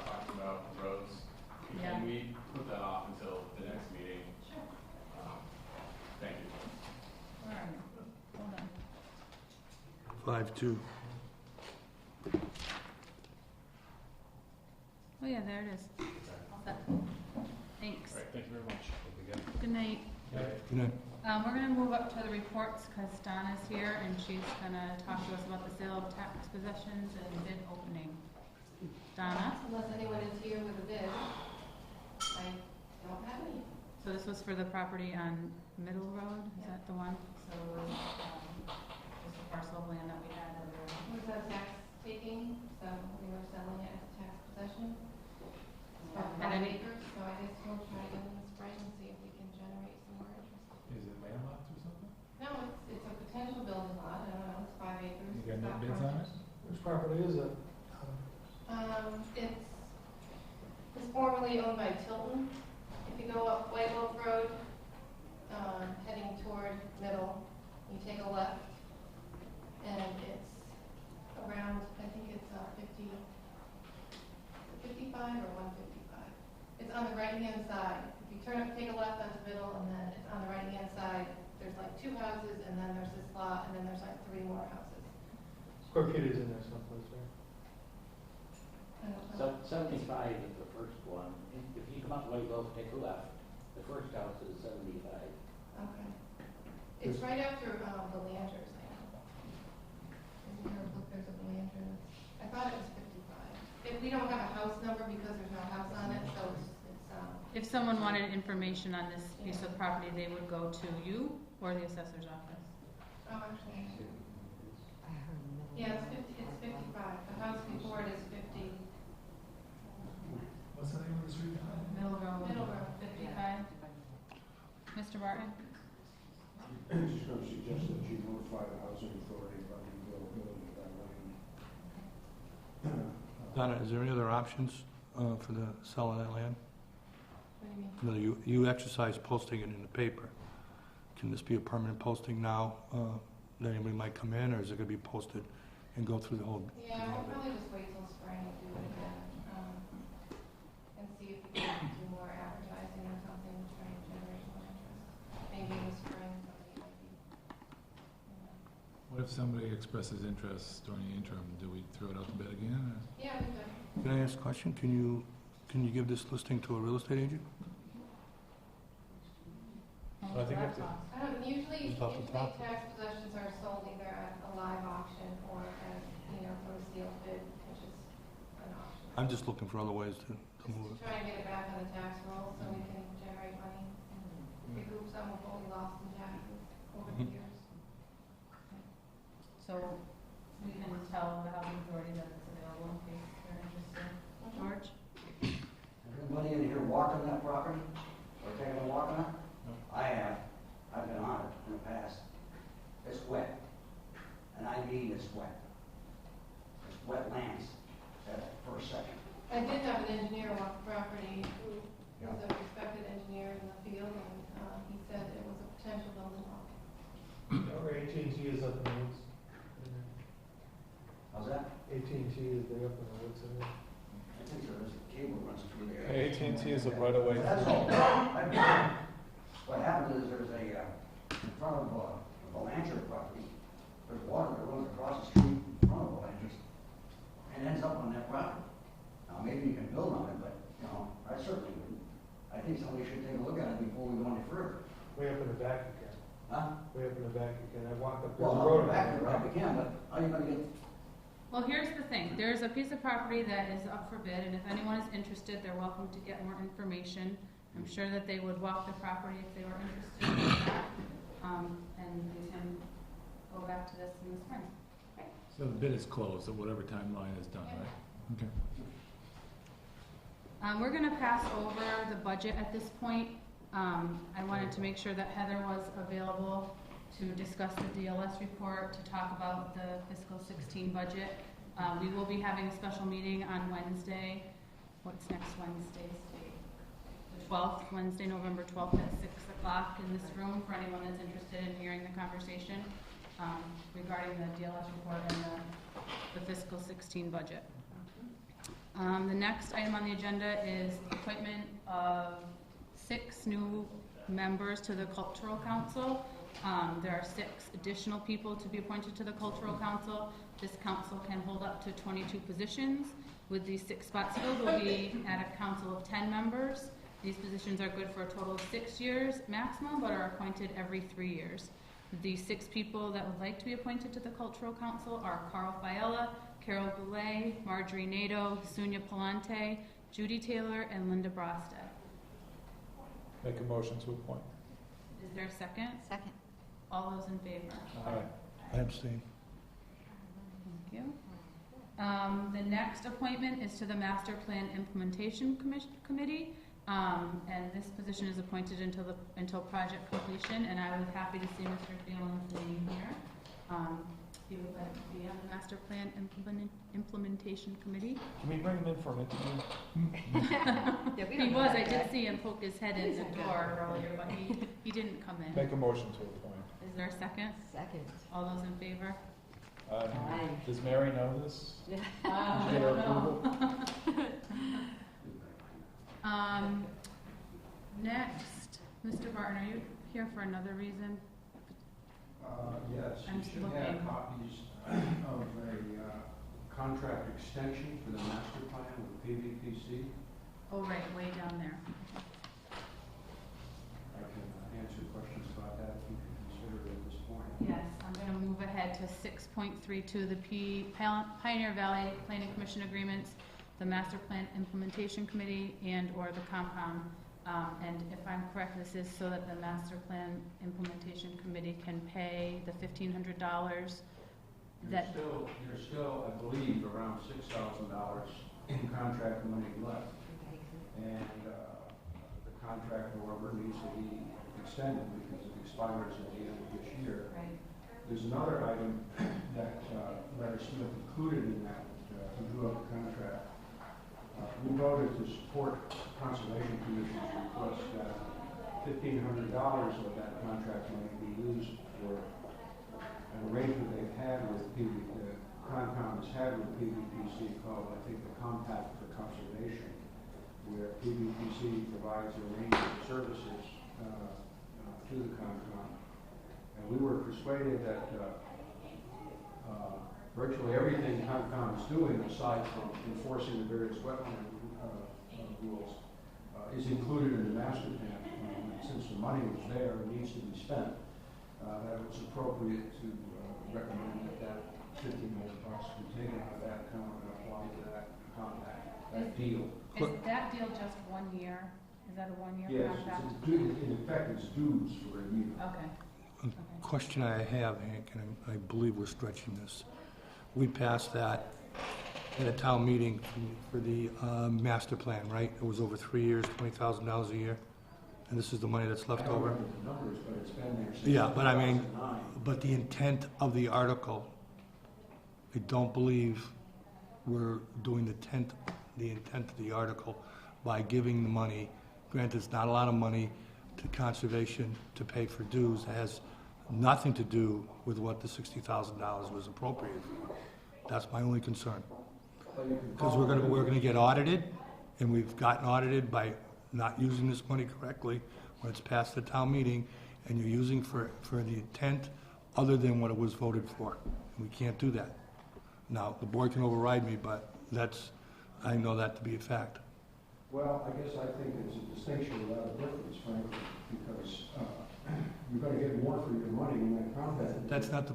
talking about roads. Yeah. Can we put that off until the next meeting? Sure. Thank you. Where are you? Hold on. 5-2. Oh, yeah, there it is. All set. Thanks. All right, thank you very much. Good night. Good night. We're gonna move up to the reports because Donna's here and she's gonna talk to us about the sale of tax possessions and bid opening. Donna? Unless anyone is here with a bid, I don't have any. So this was for the property on Middle Road, is that the one? So it was, just a parcel of land that we had that we were. It was a tax taking, so we were selling it as a tax possession. About And 5 any- acres, so I guess we'll try again in the spring and see if we can generate some more interest. Is it landlocked or something? No, it's a potential building lot, I don't know, it's 5 acres. You got It's no not bids on it? frontage. Which property is it? It's formerly owned by Tilton. If you go up White Wolf Road, heading toward Middle, you take a left, and it's around, I think it's 55 or 155. It's on the right-hand side. If you take a left onto Middle, and then it's on the right-hand side, there's like 2 houses, and then there's this lot, and then there's like 3 more houses. Square feet is in there someplace, right? I don't know. 75 is the first one. If you come up White Wolf, take a left. The first house is 75. Okay. It's right after the Landers, I know. Isn't there a book, there's a Lander? I thought it was 55. We don't have a house number because there's no house on it, so it's If someone wanted information on this piece of property, they would go to you or the assessor's office? Oh, actually, I heard middle. yeah, it's 50, it's 55. The house before it is 50. What's the name of the street? Middle road. Middle road, 55. Mr. Barton? I was just going to suggest that you notify the housing authority about the availability of that land. Donna, is there any other options for the selling that land? What do you mean? You exercise posting it in the paper. Can this be a permanent posting now, that anybody might come in, or is it going to be posted and go through the whole? Yeah, we'll probably just wait till spring and do it again, and see if we can do more advertising or something to try and generate more interest. Maybe in the spring, somebody might be, you know. What if somebody expresses interest during the interim? Do we throw it out to bid again? Or? Yeah, we could. Can I ask a question? Can you give this listing to a real estate agent? I think if the- Usually Just off the top. tax possessions are sold either at a live auction or as, from a sealed bid, which is an auction. I'm just looking for other ways to move Just it. to try and get it back on the tax roll so we can generate money and recoup some of what we lost in taxes over the years. So we can tell the housing authority that it's available in case they're interested. George? Everybody in here walked on that property, or taken a walk on it? I have. I've been on it in the past. It's wet. And I mean it's wet. It's wetlands at first second. I did have an engineer walk the property who was a respected engineer in the field, and he said it was a potential building block. Or AT&T is up in the woods. How's that? AT&T is way up in the woods. Isn't it? I think there is a cable runs through there. AT&T is a right away. That's all. What happened is there's in front of the Belanger property, there's water that runs across the street in front of Belanger's and ends up on that property. Now, maybe you can build on it, but, I certainly wouldn't. I think somebody should take a look at it before we go any further. Way up in the back you can. Huh? Way up in the back you can. I walked up. Well, there's a I'll road go back up there, there. right, we can, but how are you gonna get, Well, here's the thing, there's a piece of property that is up for bid, and if anyone is interested, they're welcome to get more information. I'm sure that they would walk the property if they were interested in that, and we can go back to this in the spring. So the bid is closed, at whatever timeline is done, right? Okay. We're gonna pass over the budget at this point. I wanted to make sure that Heather was available to discuss the DLS report, to talk about the fiscal 16 budget. We will be having a special meeting on Wednesday. What's next Wednesday's date? The 12th, Wednesday, November 12th at 6 o'clock in this room for anyone that's interested in hearing the conversation regarding the DLS report and the fiscal 16 budget. The next item on the agenda is appointment of 6 new members to the Cultural Council. There are 6 additional people to be appointed to the Cultural Council. This council can hold up to 22 positions. With these 6 spots filled, we'll be at a council of 10 members. These positions are good for a total of 6 years maximum, but are appointed every 3 years. The 6 people that would like to be appointed to the Cultural Council are Carl Fiella, Carol Goulet, Marjorie Nadeau, Sunia Palante, Judy Taylor, and Linda Brostad. Make a motion to appoint. Is there a second? Second. All those in favor? I abstain. Thank you. The next appointment is to the Master Plan Implementation Committee, and this position is appointed until project completion, and I was happy to see Mr. Phelan's name here. He would like to be on the Master Plan Implementation Committee. Can we bring him in for an interview? He was, I did see him poke his head in the door earlier, but he didn't come in. Make a motion to appoint. Is there a second? Second. All those in favor? Aye. Does Mary know this? Yeah. Did you get her approval? Next, Mr. Barton, are you here for another reason? Yes, I'm you should looking. have copies of a contract extension for the master plan with PVPC. Oh, right, way down there. I can answer questions about that if you can consider it at this point. Yes, I'm going to move ahead to 6.32, the Pioneer Valley Planning Commission agreements, the Master Plan Implementation Committee, and/or the Compound And if I'm correct, this is so that the master plan implementation committee can pay the $1,500 that. There's still, I believe, around $6,000 in contract money left. And the contract, however, needs to be extended because it expires at the end of this year. Right. There's another item that Larry Smith included in that, who drew up the contract. We voted to support Conservation Commission's request that $1,500 of that contract money be used for an arrangement they've had with Concom has had with PVPC called, I think, the Compact for Conservation, where PVPC provides a range of services to the Concom. And we were persuaded that virtually everything Concom is doing, aside from enforcing the various wetland rules, is included in the master plan. And since the money was there and needs to be spent, that it was appropriate to recommend that $1,500 be taken out of that account and applied to that compact, that deal. Is that deal just 1 year? Is that a 1 year Yes, contract? in effect, it's dues for a year. Okay. A question I have, Hank, and I believe we're stretching this. We passed that at a town meeting for the master plan, right? It was over 3 years, $20,000 a year, and this is the money that's left I don't over? remember the numbers, but it's been there since Yeah, but I mean, 2009. but the intent of the article, I don't believe we're doing the intent of the article by giving the money. Granted, it's not a lot of money to conservation to pay for dues. It has nothing to do with what the $60,000 was appropriated for. That's my only concern. Because we're gonna get audited, and we've gotten audited by not using this money correctly when it's passed the town meeting, and you're using for the intent other than what it was voted for. We can't do that. Now, the board can override me, but I know that to be a fact. Well, I guess I think it's a distinction without a difference, frankly, because you're going to get more for your money in that compact. That's not the,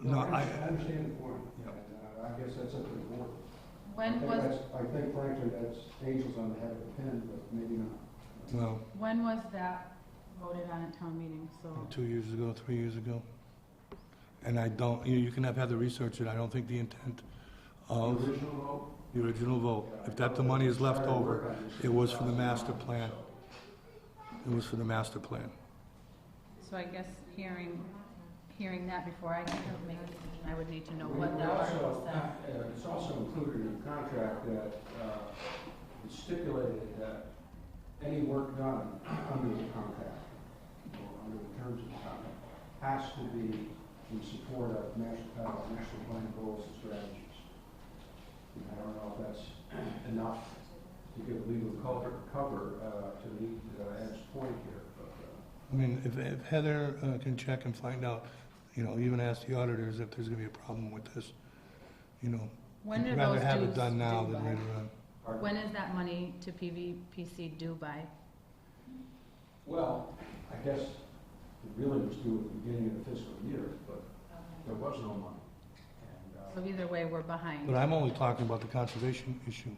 No, I understand the point. Yeah. And I guess that's up to the board. When I think frankly that's angels on the head of the pin, but maybe not. well, when was that voted on at town meeting? So 2 years ago, 3 years ago. And I don't, you can have the research, and I don't think the intent of The original vote? the original vote, if that the money is left over, it was for the master plan. It was for the master plan. So I guess hearing that before I can make a decision, I would need to know We what the article also, said. it's also included in the contract that it's stipulated that any work done under the contract, or under the terms of the contract, has to be in support of master plan goals and strategies. I don't know if that's enough to give legal cover to meet Ed's point here, but. I mean, if Heather can check and find out, even ask the auditors if there's gonna be a problem with this, When do I'd rather those have it dues done now due than by? later on. Pardon? When is that money to PVPC due by? Well, I guess it really was due at the beginning of the fiscal year, but there was no money. So either way, we're behind. But I'm only talking about the conservation issue.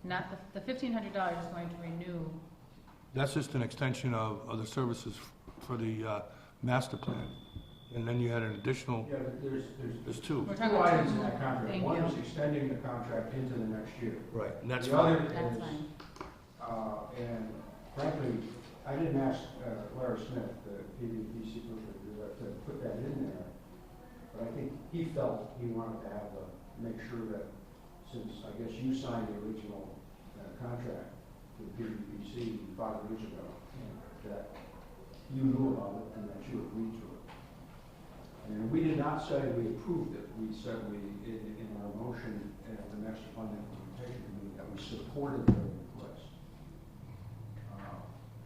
Not, the $1,500 is going to renew. That's just an extension of the services for the master plan. And then you had an additional, Yeah, there's two. We're two talking about items in that contract. Thank One you. is extending the contract into the next year. Right, and that's The other fine. That's is, fine. and frankly, I didn't ask Larry Smith, the PVPC person, to put that in there. But I think he felt he wanted to have make sure that, since I guess you signed the original contract with PVPC 5 years ago, that you knew about it and that you agreed to it. And we did not say we approved it. We said in our motion at the master plan implementation committee, that we supported the request.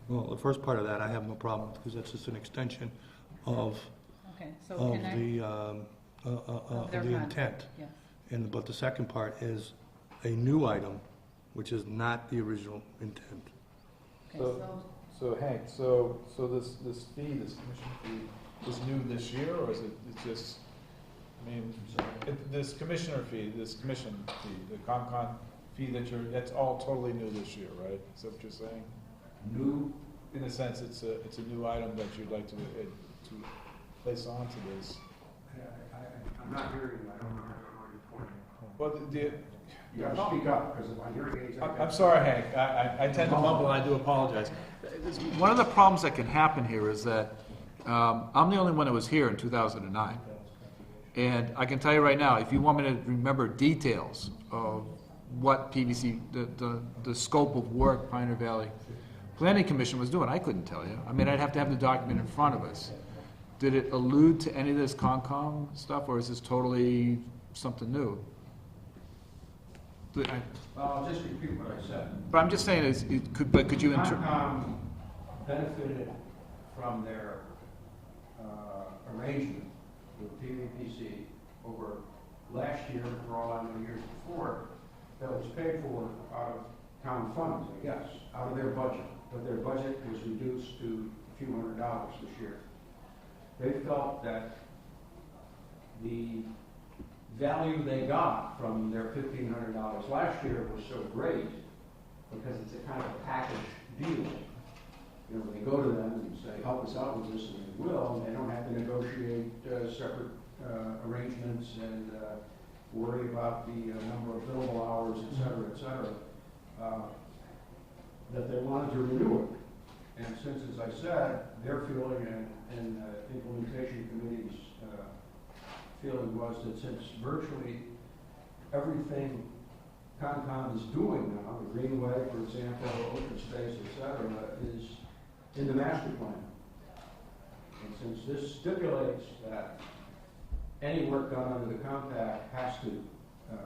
Well, the first part of that I have no problem with, because that's just an extension of Okay, so of can I? the their intent. Yes. But the second part is a new item, which is not the original intent. Okay, So Hank, so this fee, this commission fee, is new this year, or is it's just, this commissioner fee, this commission fee, the CONCON fee that's all totally new this year, right? Is that what you're saying? New, In a sense, it's a new item that you'd like to place onto this. I'm not hearing you, I don't know what you're pointing. Well, You gotta speak up, because my hearing aids. I'm sorry, Hank, I tend to mumble, and I do apologize. One of the problems that can happen here is that I'm the only one that was here in 2009. And I can tell you right now, if you want me to remember details of what PVC, the scope of work Pioneer Valley Planning Commission was doing, I couldn't tell you. I mean, I'd have to have the document in front of us. Did it allude to any of this Concom stuff, or is this totally something new? I'll just repeat what I said. But I'm just saying, could you Concom benefited from their arrangement with PVPC over last year, for all I know years before, that was paid for out of town funds, I guess, out of their budget. But their budget was reduced to a few $100s this year. They felt that the value they got from their $1,500 last year was so great, because it's a kind of a package deal. You know, they go to them and say, help us out with this, and they will, and they don't have to negotiate separate arrangements and worry about the number of billable hours, et cetera, that they wanted to renew it. And since, as I said, their feeling and implementation committee's feeling was that since virtually everything Concom is doing now, the Greenway, for example, open space, et cetera, is in the master plan. And since this stipulates that any work done under the compact has to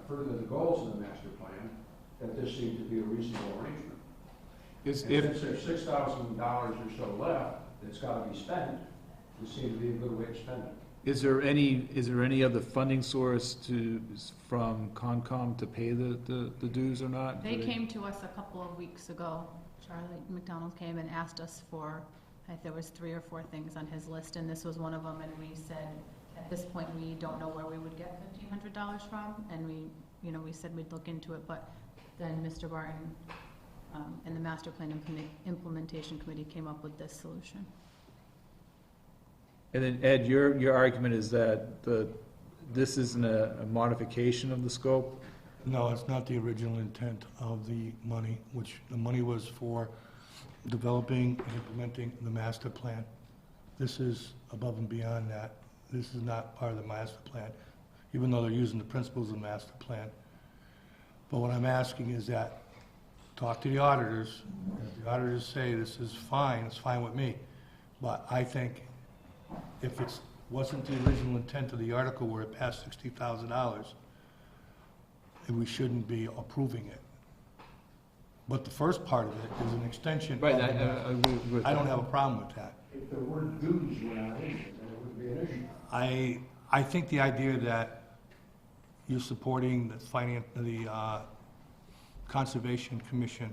further the goals of the master plan, that this seemed to be a reasonable arrangement. Since there's $6,000 or so left that's got to be spent, this seems to be a good way to spend it. Is there any other funding source from Concom to pay the dues or not? They came to us a couple of weeks ago. Charlie McDonald came and asked us for, I think there was 3 or 4 things on his list, and this was one of them, and we said, at this point, we don't know where we would get $1,500 from, and we said we'd look into it, but then Mr. Barton and the Master Plan Implementation Committee came up with this solution. And then Ed, your argument is that this isn't a modification of the scope? No, it's not the original intent of the money, which the money was for developing and implementing the master plan. This is above and beyond that. This is not part of the master plan, even though they're using the principles of the master plan. But what I'm asking is that, talk to the auditors. If the auditors say this is fine, it's fine with me. But I think if it wasn't the original intent of the article where it passed $60,000, we shouldn't be approving it. But the first part of it is an extension. Right, I agree with I that. don't have a problem with that. If there weren't dues were not in it, then it wouldn't be an issue. I think the idea that you're supporting the Conservation Commission,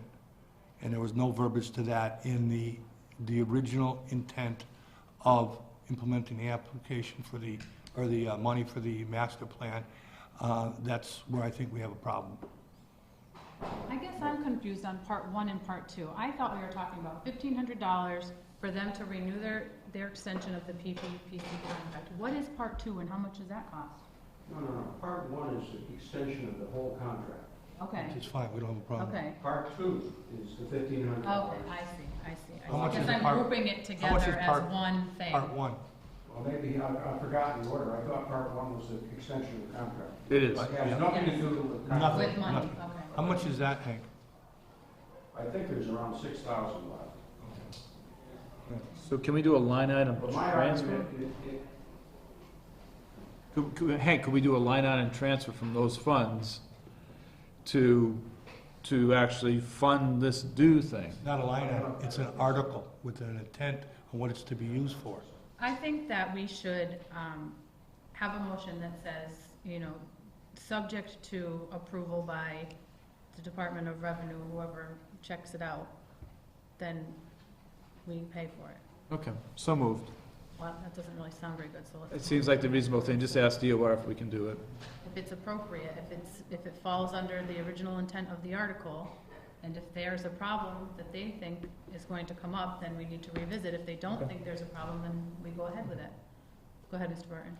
and there was no verbiage to that in the original intent of implementing the application for the money for the master plan, that's where I think we have a problem. I guess I'm confused on part 1 and part 2. I thought we were talking about $1,500 for them to renew their extension of the PPPC contract. What is part 2 and how much does that cost? No. Part 1 is the extension of the whole contract. Okay. Which is fine, we don't have a problem. Okay. Part 2 is the $1,500. Okay, I see. How much is Because I'm part- grouping it how much is together as part- one thing. Part 1. Well, maybe I forgot the order. I thought part 1 was the extension of the contract. It is. It has nothing to do with contract. Nothing. With money, Nothing. okay. How much is that, Hank? I think there's around 6,000 left. So can we do a line item But my transfer? argument, Hank, could we do a line item transfer from those funds to actually fund this due thing? Not a line item, it's an article with an intent on what it's to be used for. I think that we should have a motion that says, subject to approval by the Department of Revenue, whoever checks it out, then we pay for it. Okay, so moved. Well, that doesn't really sound very good, so It let's, seems like the reasonable thing, just ask DOR if we can do it. if it's appropriate, if it falls under the original intent of the article, and if there's a problem that they think is going to come up, then we need to revisit. If they don't think there's a problem, then we go ahead with it. Go ahead, Mr. Burton.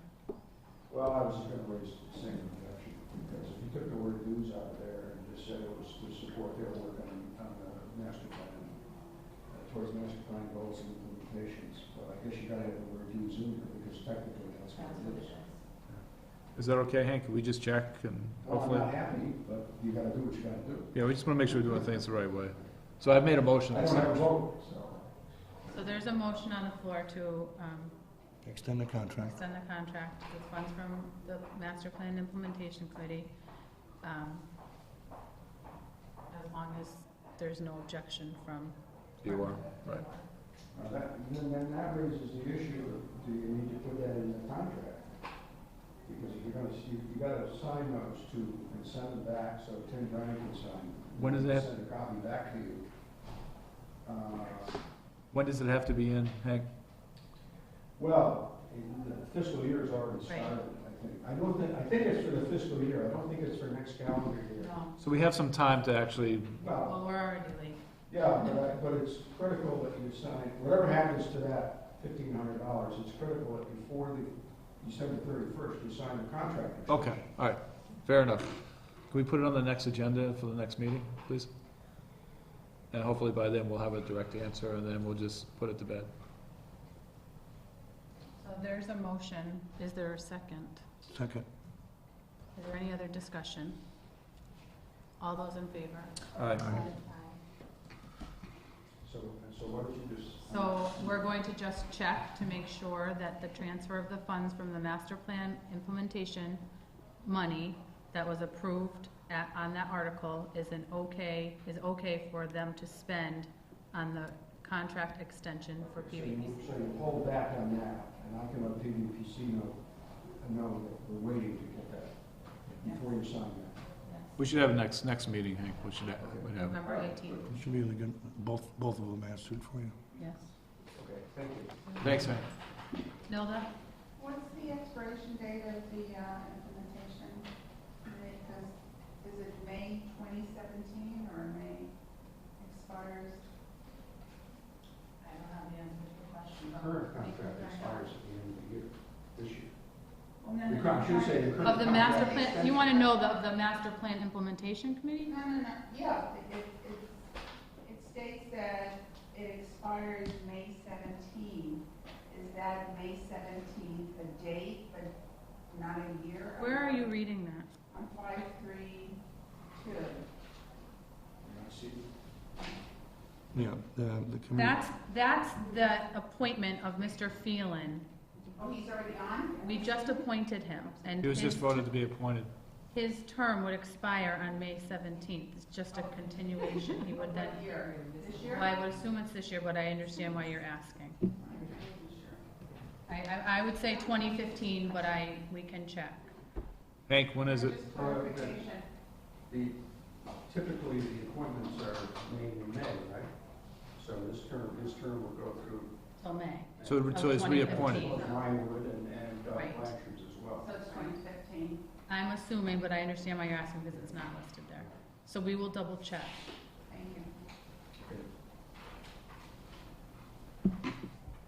Well, I was just gonna raise the same objection, because if you took the word dues out of there and just said it was to support their work on the master plan, towards master plan goals and implementations, but I guess you gotta have the word dues in there, because technically that's what it is. Is that okay, Hank? Can we just check and Well, I'm hopefully? not happy, but you gotta do what you gotta do. Yeah, we just want to make sure we're doing things the right way. So I've made a motion. I don't have a vote, so. So there's a motion on the floor to Extend the contract. extend the contract with funds from the Master Plan Implementation Committee, as long as there's no objection from. DOR, right. Then that raises the issue of, do you need to put that in the contract? Because if you're gonna, you gotta sign those two and send them back, so Tim Brown can sign. When does that- Send a copy back to you. When does it have to be in, Hank? Well, the fiscal year's already started, I think. I think it's for the fiscal year, I don't think it's for next calendar year. No, So we have some time to actually, well, we're already late. Yeah, but it's critical that you sign, whatever happens to that $1,500, it's critical that before the December 31st, you sign the contract. okay, all right, fair enough. Can we put it on the next agenda for the next meeting, please? And hopefully by then we'll have a direct answer and then we'll just put it to bed. So there's a motion. Is there a second? Second. Is there any other discussion? All those in favor? All right. So what did you just? So we're going to just check to make sure that the transfer of the funds from the master plan implementation money that was approved on that article is okay for them to spend on the contract extension for PVPC. So you hold back on that, and I can let PVPC know that we're waiting to get that before you sign that. We should have next meeting, Hank, we should have. November 18th, It should be really good, both of them answered for you. yes. Okay, thank you. Thanks, Hank. Nilda? What's the expiration date of the implementation? Because is it May 2017 or May expires? I don't have the answer to the question. The current contract expires at the end of the year, this year. Well, no, The no, con- you say the current Of the master contract plan, extension- you want to know the master plan implementation committee? No, yeah, it states that it expires May 17. Is that May 17th a date, but not a year? Where are you reading that? On 532. See, Yeah, the committee. That's the appointment of Mr. Phelan. Oh, he's already on? We just appointed him, and He was just voted to be appointed. his term would expire on May 17th. It's just a continuation. He would then, What year? This year? well, I would assume it's this year, but I understand why you're asking. I would say 2015, but we can check. Hank, when is it? Just clarification. Typically, the appointments are made in May, right? So his term will go through Till May. So of it's 2015. reappointed. both Ryanwood and Right. Blanchard's as well. So it's 2015. I'm assuming, but I understand why you're asking because it's not listed there. So we will double check. Thank you.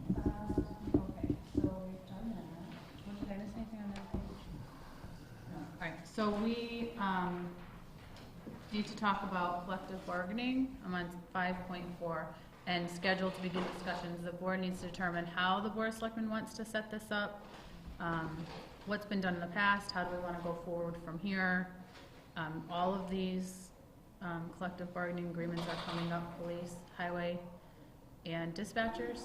Okay, so we've done that. Did I miss anything on that page? No. All right, so we need to talk about collective bargaining. I'm on 5.4, and schedule to begin discussions. The board needs to determine how the Board of Selectmen wants to set this up, what's been done in the past, how do we want to go forward from here. All of these collective bargaining agreements are coming up, police, highway, and dispatchers.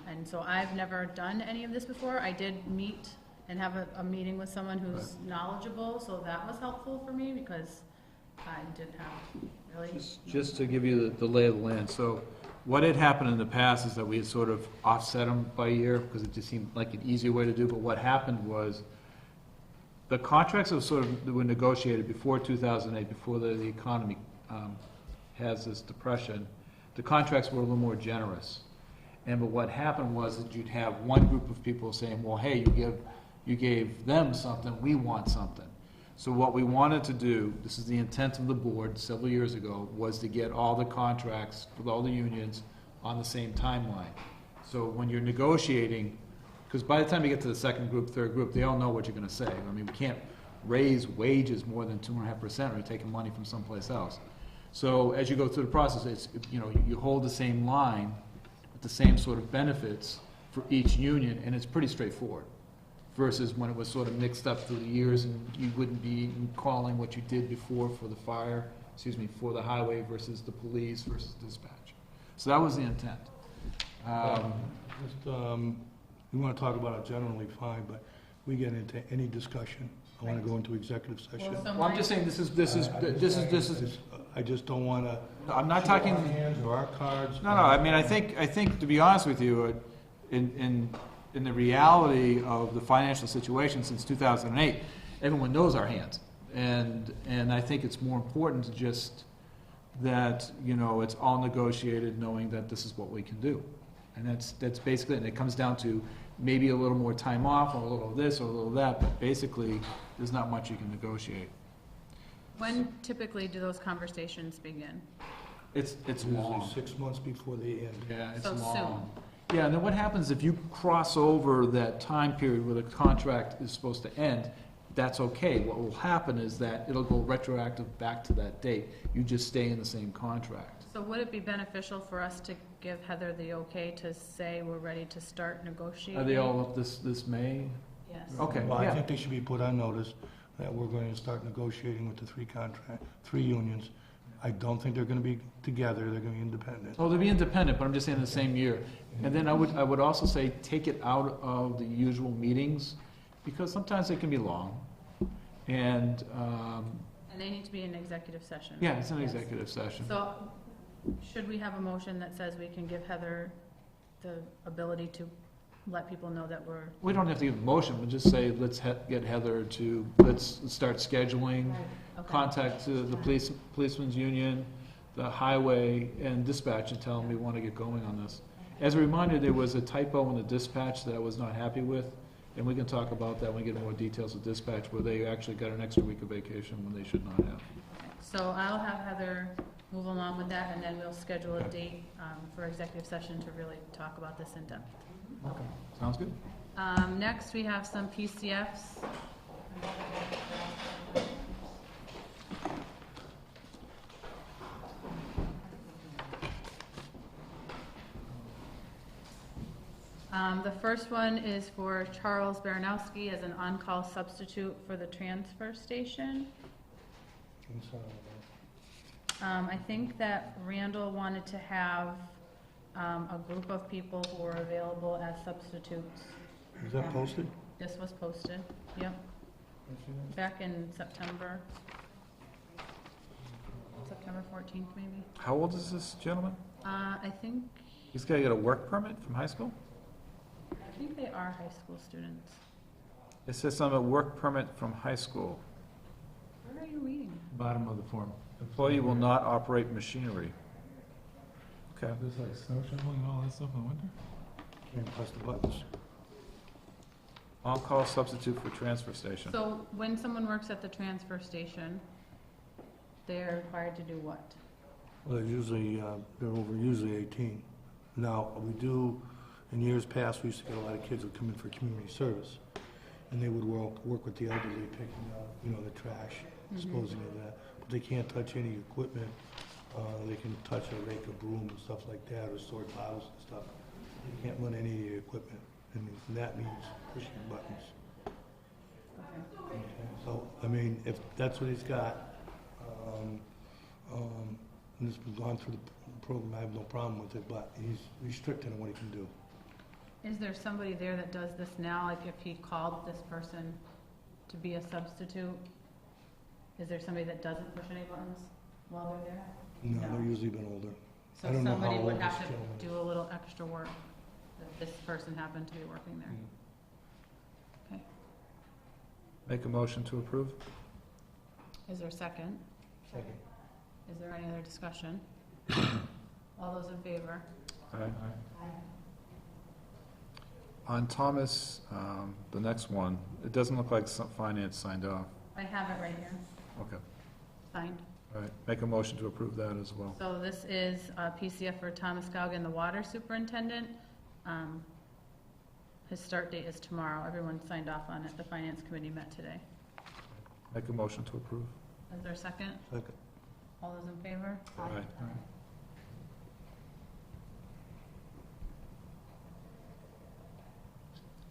And so I've never done any of this before. I did meet and have a meeting with someone who's knowledgeable, so that was helpful for me because I didn't have really. Just to give you the lay of the land, so what had happened in the past is that we had sort of offset them by year because it just seemed like an easier way to do, but what happened was the contracts were negotiated before 2008, before the economy has this depression. The contracts were a little more generous. But what happened was that you'd have one group of people saying, well, hey, you gave them something, we want something. So what we wanted to do, this is the intent of the board several years ago, was to get all the contracts with all the unions on the same timeline. So when you're negotiating, because by the time you get to the second group, third group, they all know what you're going to say. I mean, we can't raise wages more than 2.5%, or you're taking money from someplace else. So as you go through the process, it's, you know, you hold the same line with the same sort of benefits for each union, and it's pretty straightforward. Versus when it was sort of mixed up through the years, and you wouldn't be calling what you did before for the for the highway versus the police versus dispatch. So that was the intent. We want to talk about it generally, fine, but we get into any discussion, I want to go into executive session. Well, I'm just saying this is. I just don't want to. I'm not talking. Our hands or our cards. No, I mean, I think to be honest with you, in the reality of the financial situation since 2008, everyone knows our hands, and I think it's more important to just that, you know, it's all negotiated, knowing that this is what we can do, and that's basically it. And it comes down to maybe a little more time off, or a little of this, or a little of that, but basically, there's not much you can negotiate. When typically do those conversations begin? It's Usually long. 6 months before the end. Yeah, it's So long. Yeah, and then what happens if you cross over that time period where the contract is supposed to end? That's okay. What will happen is that it'll go retroactive back to that date. You just stay in the same contract. So would it be beneficial for us to give Heather the okay to say we're ready to start negotiating? Are they all up this May? Yes. Okay, Well, I yeah. think they should be put on notice that we're going to start negotiating with the three unions. I don't think they're going to be together, they're going to be independent. Oh, they'll be independent, but I'm just saying the same year. And then I would also say take it out of the usual meetings, because sometimes they can be long. And they need to be in executive session. yeah, it's an Yes. executive session. So should we have a motion that says we can give Heather the ability to let people know that we're... We don't have to give a motion, we'll just say, let's get Heather to, let's start scheduling, Okay. contact the policeman's union, the highway, and dispatch, and tell them we want to get going on this. As a reminder, there was a typo in the dispatch that I was not happy with, and we can talk about that when we get more details of dispatch, where they actually got an extra week of vacation when they should not have. So I'll have Heather move along with that, and then we'll schedule a date for executive session to really talk about this in depth. Okay, sounds good. Next, we have some PCFs. The first one is for Charles Baranowski as an on-call substitute for the transfer station. I think that Randall wanted to have a group of people who are available as substitutes. Is that posted? This was posted, yep, back in September 14th maybe. How old is this gentleman? I think He's got to get a work permit from high school? they are high school students. It says something about work permit from high school. Where are you reading? Bottom of the form. Employee will not operate machinery. Okay. There's like snow shoveling and all that stuff in the winter? Can't press the buttons. On-call substitute for transfer station. So when someone works at the transfer station, they're required to do what? Well, they're usually 18. Now, we do, in years past, we used to get a lot of kids who come in for community service, and they would work with the elderly, picking up, the trash, disposing of that. But they can't touch any equipment. They can touch a rake, a broom, and stuff like that, or sort bottles and stuff. They can't run any of the equipment, and that means pushing buttons. Okay. Okay, so, if that's what he's got, and it's been gone through the program, I have no problem with it, but he's restricted on what he can do. Is there somebody there that does this now, like if he called this person to be a substitute? Is there somebody that doesn't push any buttons while they're there? No, No. they're usually been older. So I don't know how somebody would old have this to gentleman is. do a little extra work if this person happened to be working there. Okay. Make a motion to approve? Is there a second? Second. Is there any other discussion? All those in favor? Aye. On Thomas, the next one, it doesn't look like some finance signed off. I have it right here, Okay, signed. all right, make a motion to approve that as well. So this is PCF for Thomas Gaugen, the water superintendent. His start date is tomorrow. Everyone signed off on it. The finance committee met today. Make a motion to approve. Is there a second? Second. All those in favor? Aye.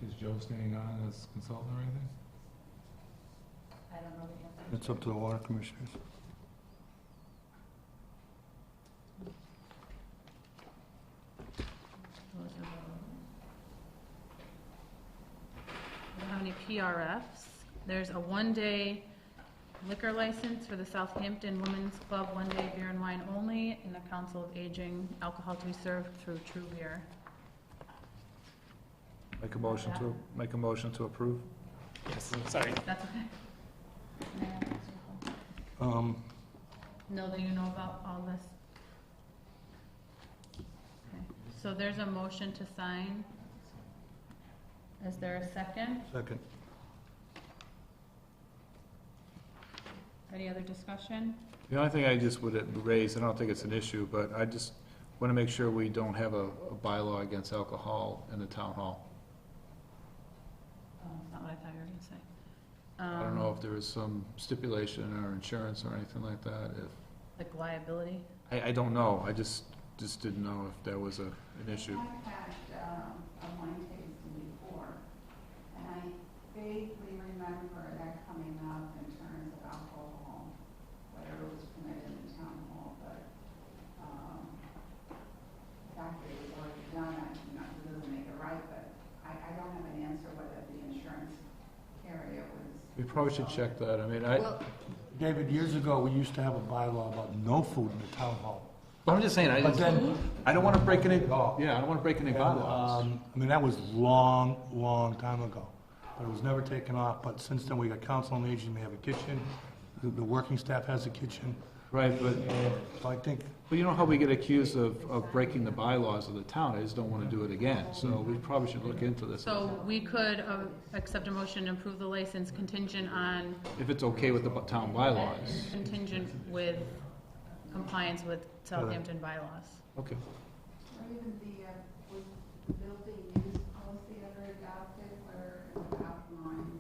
Is Joe staying on as consultant or anything? I don't know the answer. It's up to the water commissioners. Those are we don't have any PRFs. There's a one-day liquor license for the Southampton Women's Club, one-day beer and wine only, and the Council of Aging, alcohol to be served through True Beer. Make a motion to approve. Yes, sorry. That's okay. May I ask you a question? Neil, do you know about all this? Okay. So there's a motion to sign. Is there a second? Second. Any other discussion? The only thing I just would raise, I don't think it's an issue, but I just want to make sure we don't have a bylaw against alcohol in the town hall. Oh, that's not what I thought you were gonna say. I don't know if there is some stipulation or insurance or anything like that, Like liability? I don't know, I just didn't know if there was an issue. I've had a wine tasting before, and I vaguely remember that coming up in terms of alcohol, whether it was permitted in the town hall, but the fact that it was already done, it doesn't make it right, but I don't have an answer whether the insurance carrier was. We probably should check that, I mean, David, years ago, we used to have a bylaw about no food in the town hall. I'm just saying, But then, I don't want to break any, yeah, I don't want to break any bylaws. I mean, that was long, long time ago, but it was never taken off. But since then, we got council on aging, we have a kitchen, the working staff has a kitchen. Right, but, So I think, but you know how we get accused of breaking the bylaws of the town, I just don't want to do it again, so we probably should look into this. So we could accept a motion to approve the license contingent on, If it's okay with the town bylaws. contingent with compliance with Southampton bylaws. Okay. Or even was the building use policy ever adopted where it's outlined?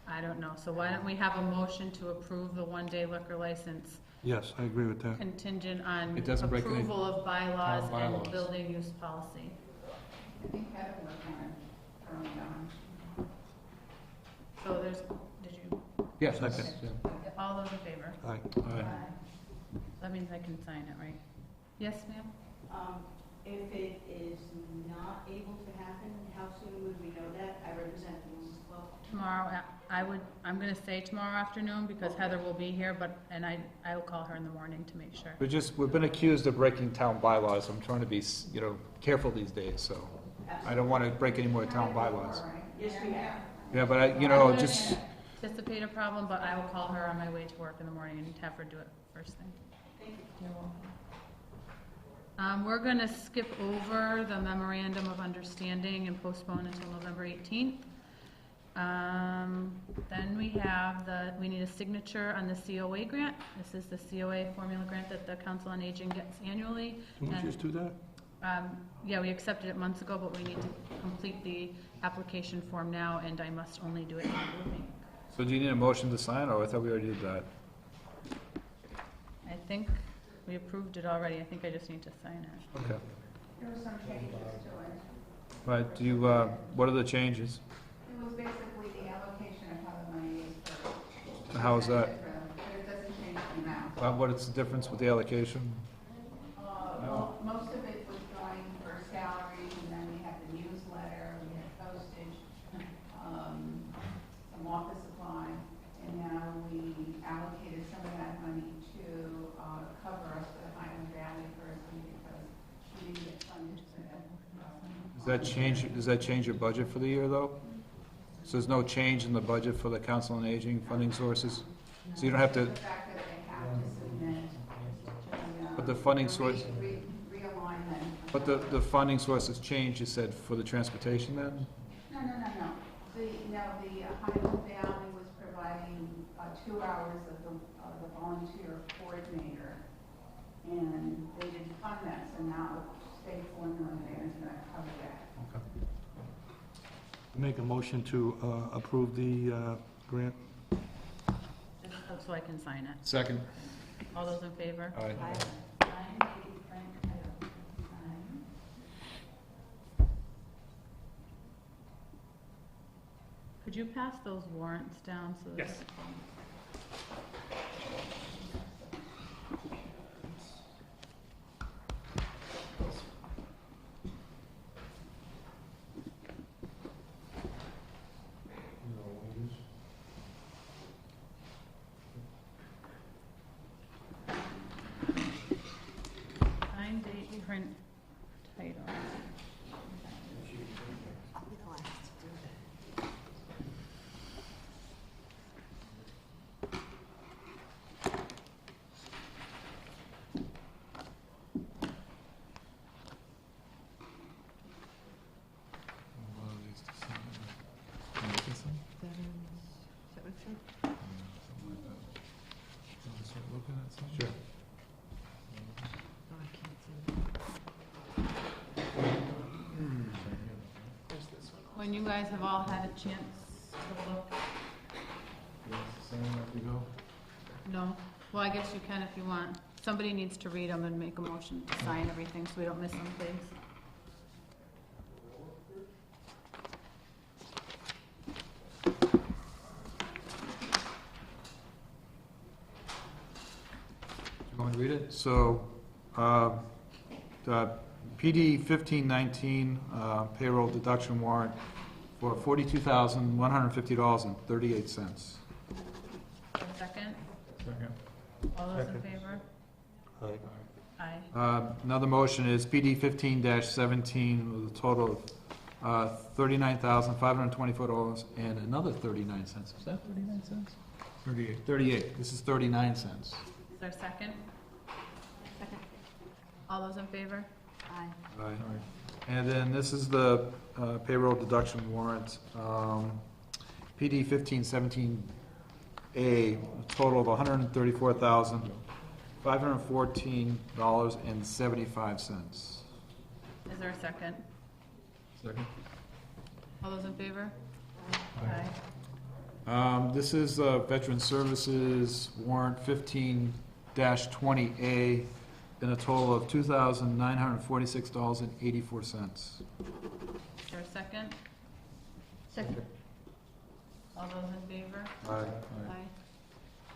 I don't know. So why don't we have a motion to approve the one-day liquor license yes, I agree with that. contingent on It doesn't break any approval of bylaws town bylaws. and building use policy? I think Heather worked on it early on. So there's, did you, Yes, Second. yeah. all those in favor? Aye. Aye. That means I can sign it, right? Yes, ma'am? If it is not able to happen, how soon would we know that? I represent the Women's Club. Tomorrow, I'm gonna say tomorrow afternoon because Heather will be here, and I'll call her in the morning to make sure. We've been accused of breaking town bylaws, I'm trying to be, careful these days, so I don't want to break any more town bylaws. Yes, we have. Yeah, but I don't just, anticipate a problem, but I will call her on my way to work in the morning and have her do it first thing. Thank you. You're welcome. We're gonna skip over the memorandum of understanding and postpone until November 18th. Then we need a signature on the COA grant. This is the COA formula grant that the Council on Aging gets annually. Can we just do that? Yeah, we accepted it months ago, but we need to complete the application form now, and I must only do it annually. so do you need a motion to sign, or I thought we already did that? I think we approved it already. I think I just need to sign it. Okay. There were some changes to it. Right, do you, what are the changes? It was basically the allocation of how the money is for. How is that? But it doesn't change the amount. What is the difference with the allocation? Well, most of it was going for salaries, and then we had the newsletter, we had postage, some office supply, and now we allocated some of that money to cover us for the Highland Valley person because we didn't get funded for that. Does that change your budget for the year, though? So there's no change in the budget for the Council on Aging funding sources? So you don't have to, The fact that they have to submit. but the funding source, Realignment. But the funding source has changed, you said, for the transportation then? No. The Highland Valley was providing 2 hours of the volunteer coordinator, and they didn't fund that, so now state formula there is going to cover that. Make a motion to approve the grant. So I can sign it. Second. All those in favor? Aye. Could you pass those warrants down so that? Yes. Sign, date, print, title. Sure. When you guys have all had a chance to look. No? Well, I guess you can if you want. Somebody needs to read them and make a motion to sign everything so we don't miss some things. You want me to read it? So, the PD 1519 payroll deduction warrant for $42,150.38. A second? Second. All those in favor? Aye. Another motion is PD 15-17 with a total of $39,524 and another 39 cents. Is that 39 cents? 38. 38. This is 39 cents. Is there a second? Second. All those in favor? Aye. Aye. And then this is the payroll deduction warrant, PD 1517A, a total of $134,514.75. Is there a second? Second. All those in favor? Aye. This is Veteran Services warrant 15-20A in a total of $2,946.84. Is there a second? Second. All those in favor? Aye. Aye.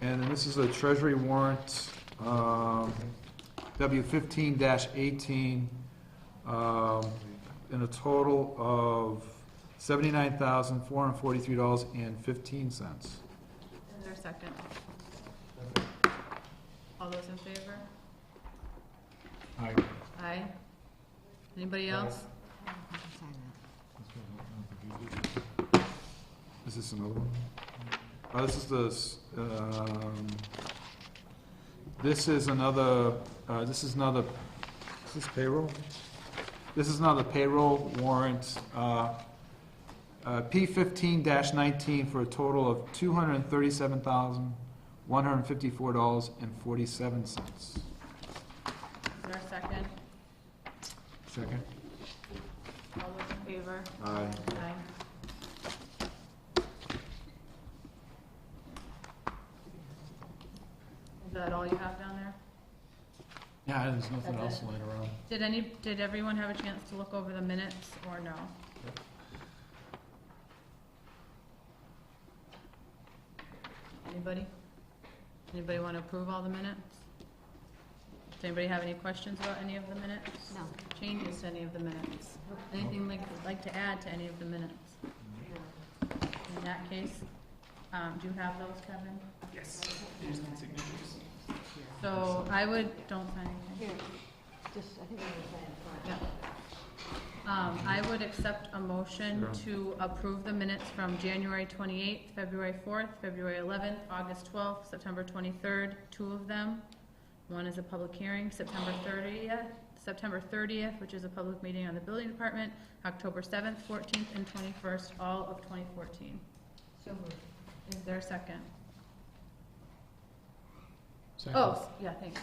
And then this is a Treasury warrant, W 15-18, in a total of $79,443.15. Is there a second? All those in favor? Aye. Aye. Anybody else? Is this another one? This is the, this is another, is this payroll? This is another payroll warrant, P 15-19 for a total of $237,154.47. Is there a second? Second. All those in favor? Aye. Aye. Is that all you have down there? Yeah, there's nothing That's else it. lying around. Did everyone have a chance to look over the minutes or no? Anybody? Anybody want to approve all the minutes? Does anybody have any questions about any of the minutes? No. Changes to any of the minutes? Anything like to add to any of the minutes? In that case, do you have those, Kevin? Yes. So I would, don't sign anything. Here, just, I think I'm gonna sign it front. Yeah. I would accept a motion to approve the minutes from January 28th, February 4th, February 11th, August 12th, September 23rd, 2 of them. One is a public hearing, September 30th, September 30th, which is a public meeting on the building department, October 7th, 14th, and 21st, all of 2014. So moved. Is there a second? Second. Oh, yeah, thanks.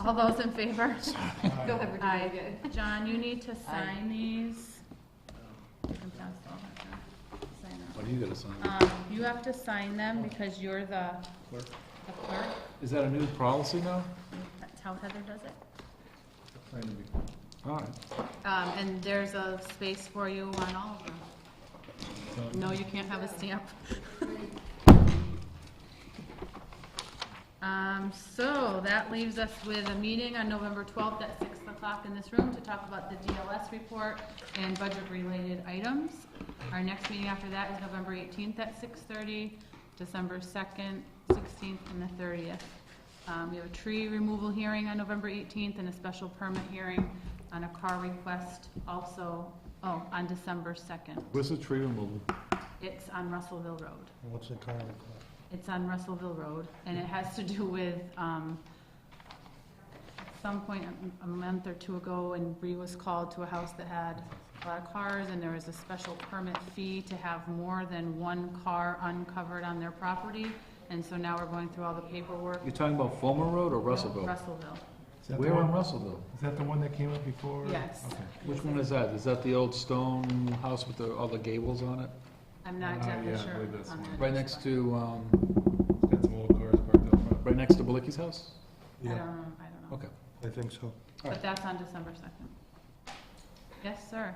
All those in favor? Go ahead, Virginia, Aye. again. John, you need to sign these. You can pass all that down. Sign What do you gotta sign? them. You have to sign them because you're the Clerk. clerk. Is that a new policy now? That's how Heather does it. Trying to be. All right. And there's a space for you on all of them. No, you can't have a stamp. So that leaves us with a meeting on November 12th at 6 o'clock in this room to talk about the DLS report and budget-related items. Our next meeting after that is November 18th at 6:30, December 2nd, 16th, and the 30th. We have a tree removal hearing on November 18th and a special permit hearing on a car request also, on December 2nd. Where's the tree removal? It's on Russellville Road. What's the time request? It's on Russellville Road, and it has to do with, at some point a month or two ago, and Bree was called to a house that had a lot of cars, and there was a special permit fee to have more than one car uncovered on their property, and so now we're going through all the paperwork. You're talking about Fulmer Road or Russellville? Russellville. Is that the Where one- in Russellville? Is that the one that came up before? Yes. Okay. Which one is that? Is that the old stone house with all the gables on it? I'm not exactly yeah, I sure believe that's on the that. Right next to, It's got some old cars parked out front. right next to Belicki's house? I Yeah, don't know. Okay. I think so. But that's on December 2nd. Yes, sir.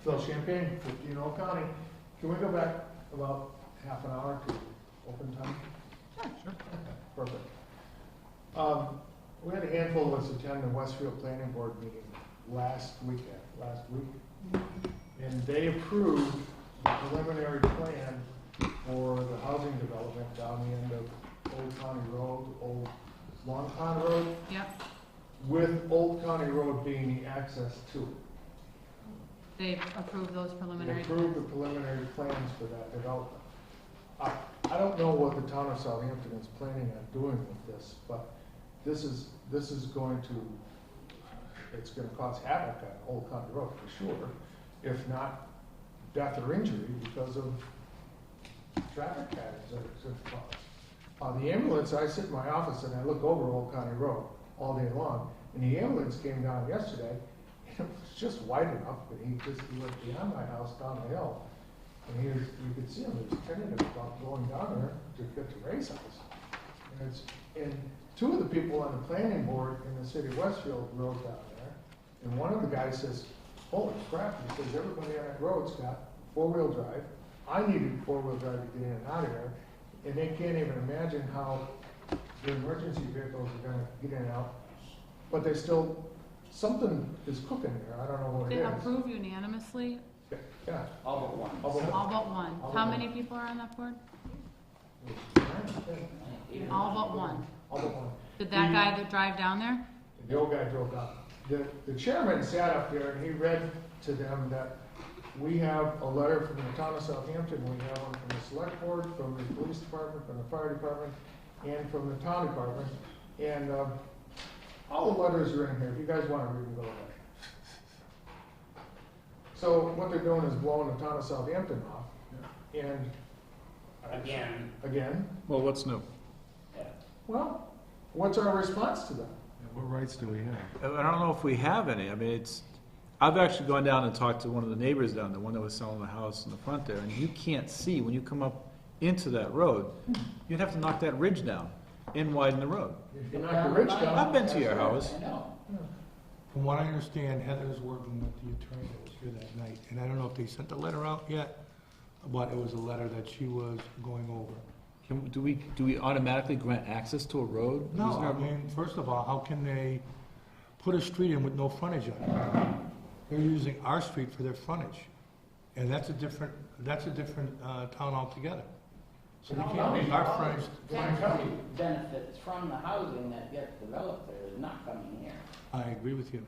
Phil Champagne, 15 Old County. Can we go back about half an hour to open time? Sure. Perfect. We had a handful of us attend the Westfield Planning Board meeting last week, and they approved the preliminary plan for the housing development down the end of Old County Road, Old Long Pond Road, Yep. with Old County Road being the access to it. They approved those They preliminary. approved the preliminary plans for that development. I don't know what the town of Southampton is planning on doing with this, but this is going to, it's gonna cause havoc on Old County Road for sure, if not death or injury because of traffic patterns that it's gonna cause. The ambulance, I sit in my office and I look over Old County Road all day long, and the ambulance came down yesterday, and it was just wide enough, but he went beyond my house down the hill. And you could see him, he was tentative about going down there to get to Ray's house. And two of the people on the planning board in the city of Westfield rode down there, and one of the guys says, holy crap, he says, everybody on that road's got four-wheel drive. I needed four-wheel drive to get in and out of there, and they can't even imagine how the emergency vehicles are gonna get in and out. But they still, something is cooking there, I don't know what it They is. approve unanimously, Yeah. All but one. All but all but one. All but How one. many people are on that board? one. All but one. All but one. Did that guy that drive down there? The old guy drove down. The chairman sat up there and he read to them that we have a letter from the town of Southampton, we have one from the select board, from the police department, from the fire department, and from the town department. And all the letters are in here. If you guys want to read them, go ahead. So what they're doing is blowing the town of Southampton off. And again, Well, what's new? well, what's our response to them? What rights do we have? I don't know if we have any. I mean, I've actually gone down and talked to one of the neighbors down there, one that was selling the house in the front there, and you can't see when you come up into that road. You'd have to knock that ridge down and widen the road. If you knock the ridge down. I've been to your house. From what I understand, Heather's working with the attorney that was here that night, and I don't know if they sent the letter out yet, but it was a letter that she was going over. Do we automatically grant access to a road? No, Isn't there- I mean, first of all, how can they put a street in with no frontage on it? They're using our street for their frontage, and that's a different town altogether. So they can't make our frontage. Benefits from the housing that gets developed there is not coming here. I agree with you.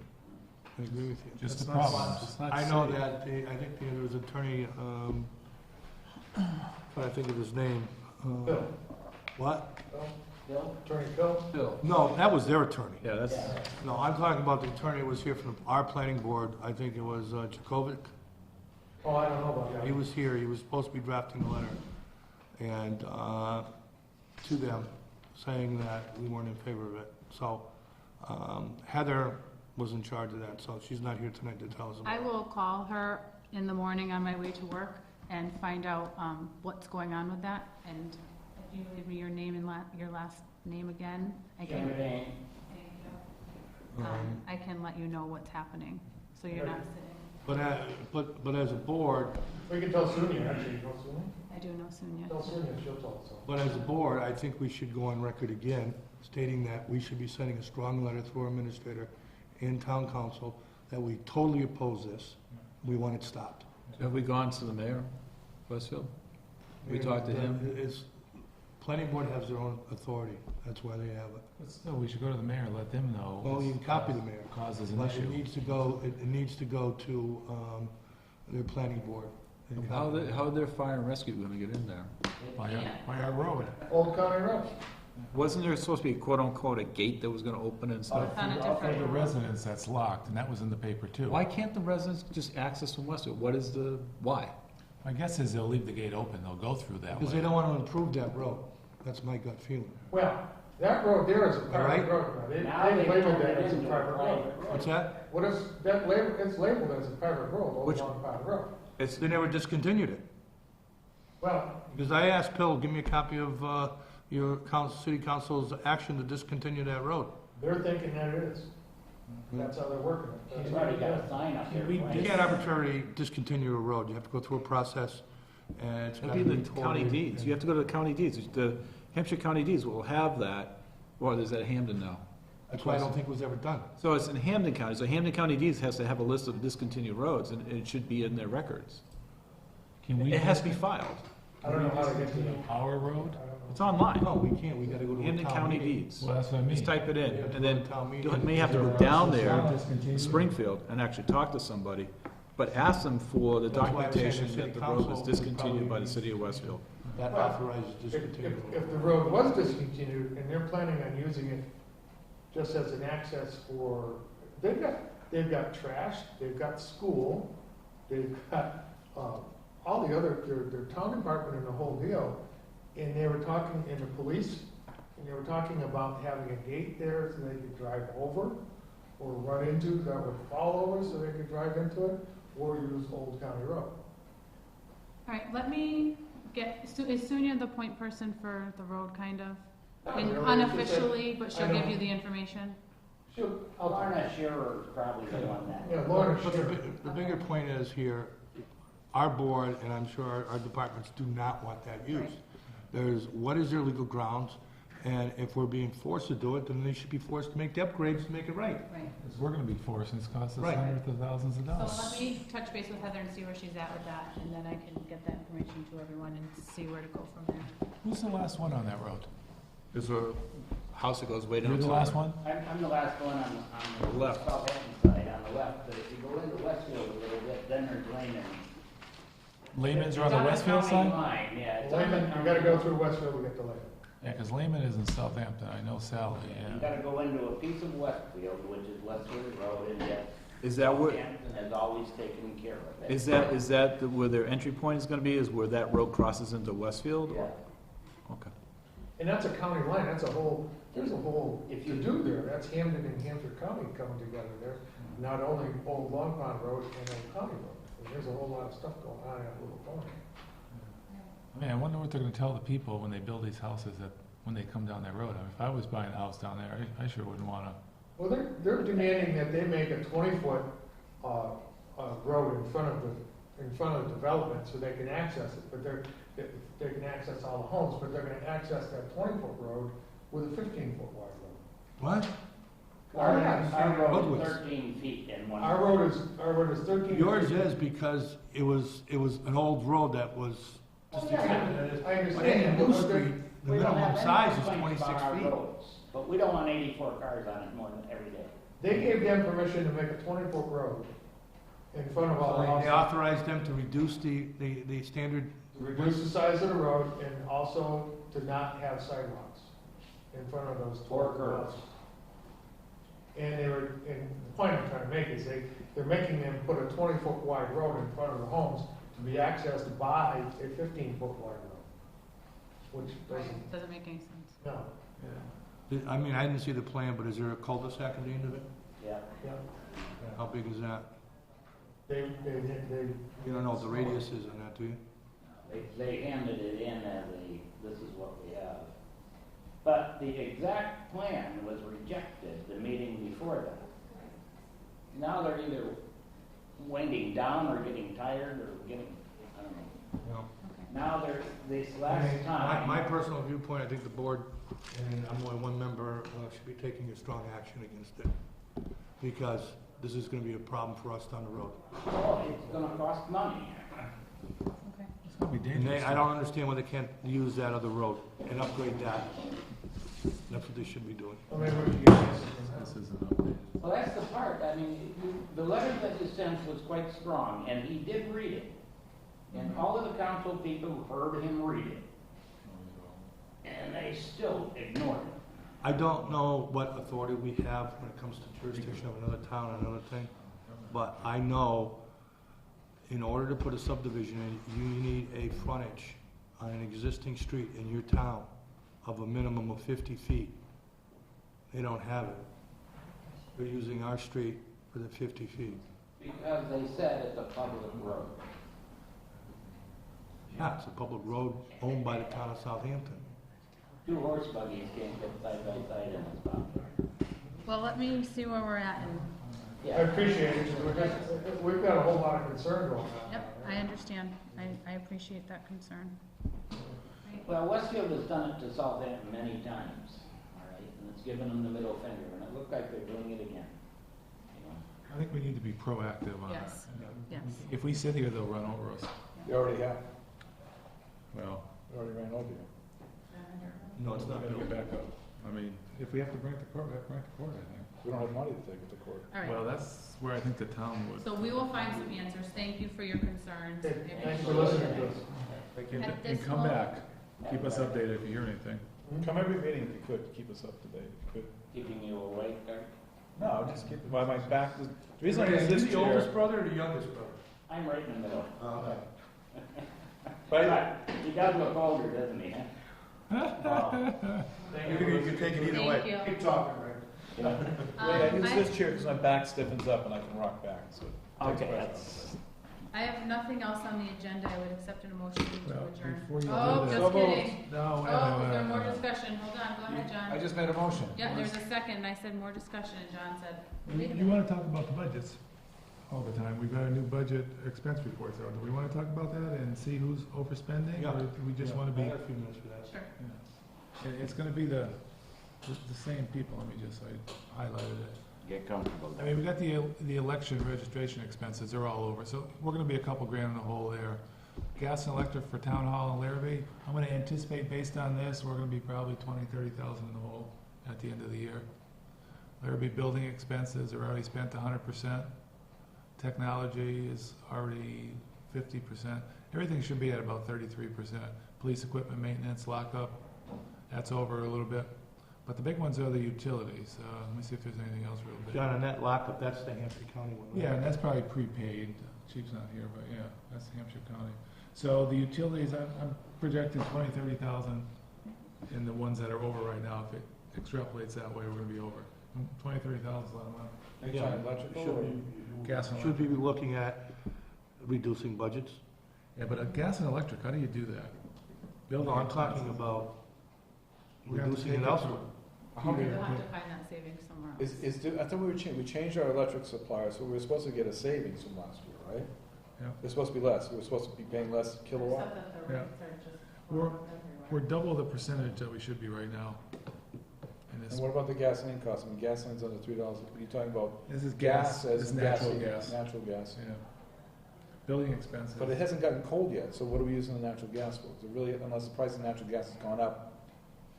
I agree with you. Just It's the not- problem. it's not I know safe. that, I think there was attorney, trying to think of his name. Bill. What? Bill? Attorney Bill? Bill. No, that was their attorney. Yeah, that's, No, I'm talking about the attorney that was here from our planning board. I think it was Jakovic. Oh, I don't know about that. He was here, he was supposed to be drafting a letter, and, to them, saying that we weren't in favor of it. So, Heather was in charge of that, so she's not here tonight to tell us about I it. will call her in the morning on my way to work and find out what's going on with that. And if you give me your name and your last name again, I can. Jimmy. I can let you know what's happening, so you're not sitting. But as a board, We can tell Sonia, actually, you know Sonia? I do know Sonia. Tell Sonia, she'll tell us. but as a board, I think we should go on record again, stating that we should be sending a strong letter through our administrator and town council that we totally oppose this. We want it stopped. have we gone to the mayor, Westfield? We talked to him? Planning board has their own authority, that's why they have it. But still, we should go to the mayor and let them know. Well, you can copy the mayor. Causes an But issue. it needs to go to, their planning board. And How are their fire and rescue gonna get in there? By our road. Old County Road. Wasn't there supposed to be quote-unquote a gate that was gonna open and stuff? It's on a For the different. residents, that's locked, and that was in the paper too. Why can't the residents just access from Westfield? What is the, why? My guess is they'll leave the gate open, they'll go through that way. Because they don't want to improve that road. That's my gut feeling. Well, that road there is a private Right. road now. They Now they labeled turned that it as a into private road. What's that? What is, that label, it's labeled as a private road, Old Which- Long Pond Road. They never discontinued it. Well, Because I asked Bill, give me a copy of your city council's action to discontinue that road. they're thinking that it is. That's how they're working it. He's already got a sign up there. You can't arbitrarily discontinue a road. You have to go through a process, and it's got It'd to be be the county recorded, deeds. and- You have to go to the county deeds. The Hampshire County Deeds will have that, or there's at Hamden now. That's why I don't think it was ever done. So it's in Hamden County. So Hamden County Deeds has to have a list of discontinued roads, and it should be in their records. Can we It has to be filed. I don't know how to get to it. our road? I don't know. It's online. No, we can't. We got to go to a Hamden town County meeting. Deeds. Well, that's what I mean. Just type it in, You have to and go to then town meeting. you may have to go down there to Springfield and actually talk to somebody, but ask them for the That's why I'm saying the documentation city that the road was council would discontinued by the probably city of Westfield. That Well, authorizes If, discontinued. if the road was discontinued and they're planning on using it just as an access for, they've got trash, they've got school, they've got, all the other, their town department and the whole deal. And they were talking, in the police, and they were talking about having a gate there so they could drive over or run into, that would fall over so they could drive into it, or use Old County Road. All right, let me get, is Sonia the point person for the road, kind of? Not And really, unofficially, but she'll I know. give you the information? Lorna Shearer is probably the one that. Yeah, Lorna But Shearer. the bigger point is here, our board, and I'm sure our departments do not want that used. There's, what is their legal grounds? And if we're being forced to do it, then they should be forced to make the upgrades to make it right. Right. Because we're gonna be forced, and it's cost us Right. hundreds of thousands of So dollars. let me touch base with Heather and see where she's at with that, and then I can get that information to everyone and see where to go from there. Who's the last one on that road? There's a house that goes way down. You're the last one? I'm the last one on the Left. Southampton side, on the left, but if you go into Westfield a little bit, then there's Lehman. Layman's are on the Westfield county side? line, yeah. it's on the Lehman, you county gotta go line. through Westfield to get to Lehman. Yeah, because Layman is in Southampton, I know Sally, You yeah. gotta go into a piece of Westfield, which is Westfield Road, and yet Is that where, Southampton has always taken care of it. is that where their entry point is gonna be, is where that road crosses into Westfield? Yeah. Okay. And that's a county line, that's a whole, there's a whole If to you- do there, that's Hamden and Hampshire County coming together there. Not only Old Long Pond Road and Old County Road, and there's a whole lot of stuff going on in that little corner. I mean, I wonder what they're gonna tell the people when they build these houses that, when they come down that road. I mean, if I was buying a house down there, I sure wouldn't wanna. Well, they're demanding that they make a 20-foot, road in front of the development so they can access it, but they can access all the homes, but they're gonna access that 20-foot road with a 15-foot wide road. What? Our, Yeah. our road Roadways. is 13 feet in one. Our road is 13. Yours feet. is because it was an old road that was just Yeah, extended. I understand. But in but Blue they're- Street, the We don't minimum have any size is complaints 26 about our feet. roads, but we don't want 84 cars on it more than every day. They gave them permission to make a 20-foot road in front of all the They houses. authorized them to reduce the standard. To reduce the size of the road and also to not have sidewalks. in front of those 4 12 curves. lots. And the point I'm trying to make is they're making them put a 20-foot wide road in front of the homes to be accessed by a 15-foot wide road, which doesn't, Doesn't make any sense. no. I mean, I didn't see the plan, but is there a cul-de-sac at the end of it? Yeah. Yeah. How big is that? They, You don't know what the radius is on that, do you? They handed it in as this is what we have. But the exact plan was rejected the meeting before that. Now they're either winding down or getting tired or getting, I don't know. No. Now this I last mean, time. my personal viewpoint, I think the board, and I'm only one member, should be taking a strong action against it. Because this is gonna be a problem for us down the road. Oh, it's gonna cost money. Okay. It's gonna be And dangerous. I don't understand why they can't use that other road and upgrade that. That's what they should be doing. I mean, what you get This isn't updated. Well, that's the part. I mean, the letter that you sent was quite strong, and he did read it. And all of the council people heard him read it. And they still ignored it. I don't know what authority we have when it comes to jurisdiction of another town or another thing, but I know in order to put a subdivision in, you need a frontage on an existing street in your town of a minimum of 50 feet. They don't have it. They're using our street for the 50 feet. Because they said it's a public road. Yeah, it's a public road owned by the town of Southampton. 2 horse buggies can't get side by side in a spot. Well, let me see where we're at and, I appreciate it, we've got a whole lot of concern going on. yep, I understand. I appreciate that concern. Well, Westfield has done it to Southampton many times, all right? And it's given them the middle finger, and it looked like they're doing it again. You know? I think we need to be proactive on that. Yes, yes. If we sit here, they'll run over us. You already have, Well, you already ran over you. No, it's not we gotta built. get back up. I mean, if we have to bring it to court, we have to bring it to court, I think. We don't have money to take it to court. All Well, right. that's where I think the town would. So we will find some answers. Thank you for your concerns. Okay, thanks for listening to us. And At this come moment- back, keep us updated if you hear anything. Come every meeting if you could, keep us up to date, if you could. Keeping you awake, Art? No, just keep, my back, the reason I Are use this you the oldest chair. brother or the youngest brother? I'm right in the middle. Okay. But He does look older, doesn't he, huh? You can take it either way. Thank you. Keep talking, Rick. I use this chair because my back stiffens up and I can rock back, so. it takes Okay, pressure that's, I have nothing else on the agenda. I would accept a motion to Well, adjourn. before you Oh, do that- just kidding. No, Oh, is there more discussion? Hold on, go ahead, I John. just made a motion. Yeah, there's a second, and I said more discussion, and John said, wait a You minute. wanna talk about the budgets all the time. We've got a new budget expense reports out. Do we wanna talk about that and see who's overspending? Yeah. Or do we just Yeah, wanna I be, got a few minutes for that. Sure. it's gonna be the same people. Let me just, I highlighted it. get comfortable. I mean, we got the election registration expenses, they're all over, so we're gonna be a couple grand in the hole there. Gas and electric for town hall and Larrabee, I'm gonna anticipate based on this, we're gonna be probably 20,000-30,000 in the hole at the end of the year. Larrabee building expenses are already spent 100%. Technology is already 50%. Everything should be at about 33%. Police equipment maintenance, lockup, that's over a little bit. But the big ones are the utilities. Let me see if there's anything else real big. John, on that lockup, that's the Hampshire County one, right? Yeah, and that's probably prepaid. Chief's not here, but yeah, that's Hampshire County. So the utilities, I'm projecting 20,000-30,000 in the ones that are over right now. If it extrapolates that way, we're gonna be over. 20,000-30,000 is a lot of money. Next time, electrical Should or? we- Gas and Should we be looking at reducing budgets? Yeah, but gas and electric, how do you do that? Building No, I'm talking expenses. about We have to reducing take it it elsewhere. How many, We'll have to find that savings somewhere else. I thought we changed our electric supplier, so we were supposed to get a savings from last year, right? Yeah. It's supposed to be less, we were supposed to be paying less kilowatt. Except that the Yeah. rates are just We're- going up We're everywhere. double the percentage that we should be right now. And And this, what about the gasoline cost? I mean, gasoline's under $3, you're talking about this is gas gas, as this is in natural gasoline, gas. natural gas. Yeah. Building expenses. But it hasn't gotten cold yet, so what are we using the natural gas for? Is it really, unless the price of natural gas has gone up,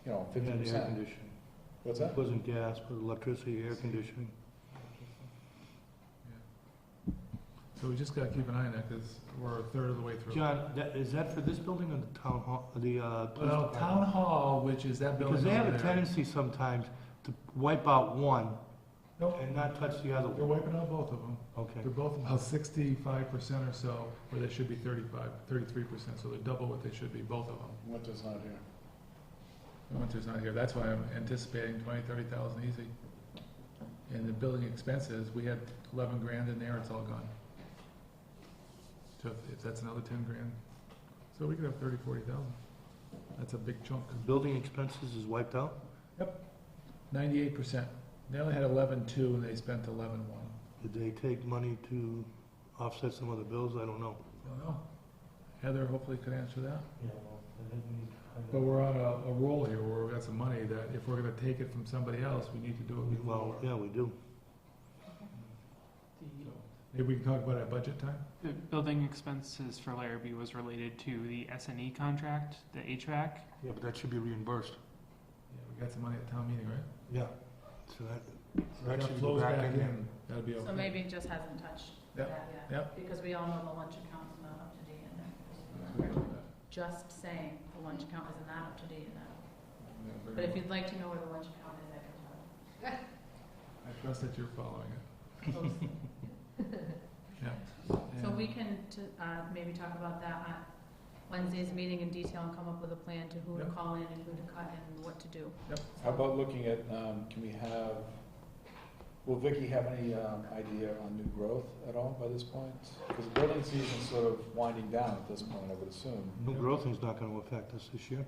And air 50%? conditioning. What's that? It wasn't gas, but electricity, air conditioning. So So we just gotta keep an eye on that, because we're a third of the way through. John, is that for this building or the town hall, the, police Well, department? town hall, which is that building Because they have over a there. tendency sometimes to wipe out one Nope. and not touch the other They're one. wiping out both of them. Okay. They're both about 65% or so, where they should be 33%, so they're double what they should be, both of them. Winter's not here. The winter's not here, that's why I'm anticipating 30,000 easy. And the building expenses, we had 11 grand in there, it's all gone. So if that's another 10 grand, so we could have 40,000. That's a big chunk. Building expenses is wiped out? 98%. They only had 11.2 and they spent 11.1. Did they take money to offset some of the bills? I don't know. Don't know. Heather hopefully could answer that. Yeah, well, and then we need to find out. But we're on a roll here where we've got some money that if we're gonna take it from somebody else, we need to do it Well, before. yeah, we do. So, maybe we can talk about it at budget time? The building expenses for Larrabee was related to the S&E contract, the HVAC. Yeah, but that should be reimbursed. Yeah, we got some money at town meeting, right? Yeah. So that So that should flows go back back in. in, that'll be okay. So maybe it just hasn't touched Yep. that yet. Yep. Because we all know the lunch account's not up to date in So we there. do that. Just saying, the lunch account is not up to date in that. Yeah, very But if well. you'd like to know where the lunch account is, I can tell you. I trust that you're following it. Closely. Yeah. So And- we can maybe talk about that at Wednesday's meeting in detail and come up with a plan to who to Yep. call in and who to cut and what to do. How about looking at, can we have, will Vicky have any idea on new growth at all by this point? Because the building season's sort of winding down at this point, I would assume. New growth is not gonna affect us this year.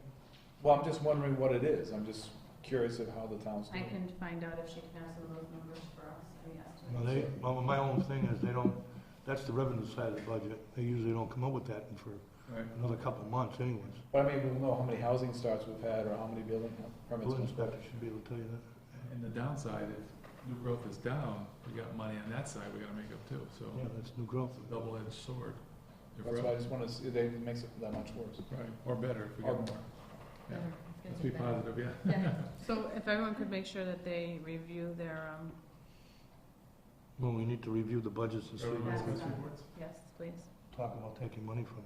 Well, I'm just wondering what it is. I'm just curious of how the town's I doing. can find out if she can have some of those numbers for us, any Well, estimates. well, my own thing is they don't, that's the revenue side of the budget. They usually don't come up with that for Right. another couple of months anyways. But I mean, we'll know how many housing starts we've had or how many building permits. Building we've got. inspector should be able to tell you that. And the downside, if new growth is down, we got money on that side we gotta make up too, so. Yeah, that's new growth. It's a double-edged sword. If That's we're why I up- just want to see, it makes it that much worse. Right, or better if we Or get more. more. Yeah, Better. It's let's gonna be get better. positive, yeah. Yeah. So if everyone could make sure that they review their, Well, we need to review the budgets and see, Everyone's That's got fine. reports. yes, please. talk about taking money from.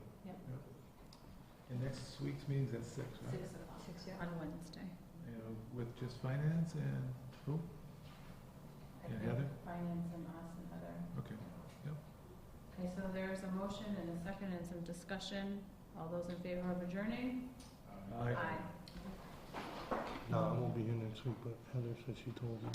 And next week's meeting's at 6, right? 6 o'clock. 6, yeah. On Wednesday. With just finance and who? I Yeah, think Heather? Finance and us and Heather. Okay, yep. Okay, so there's a motion and a second and some discussion. All those in favor of adjourning? Aye. Aye. No, I won't be here next week, but Heather said she told me.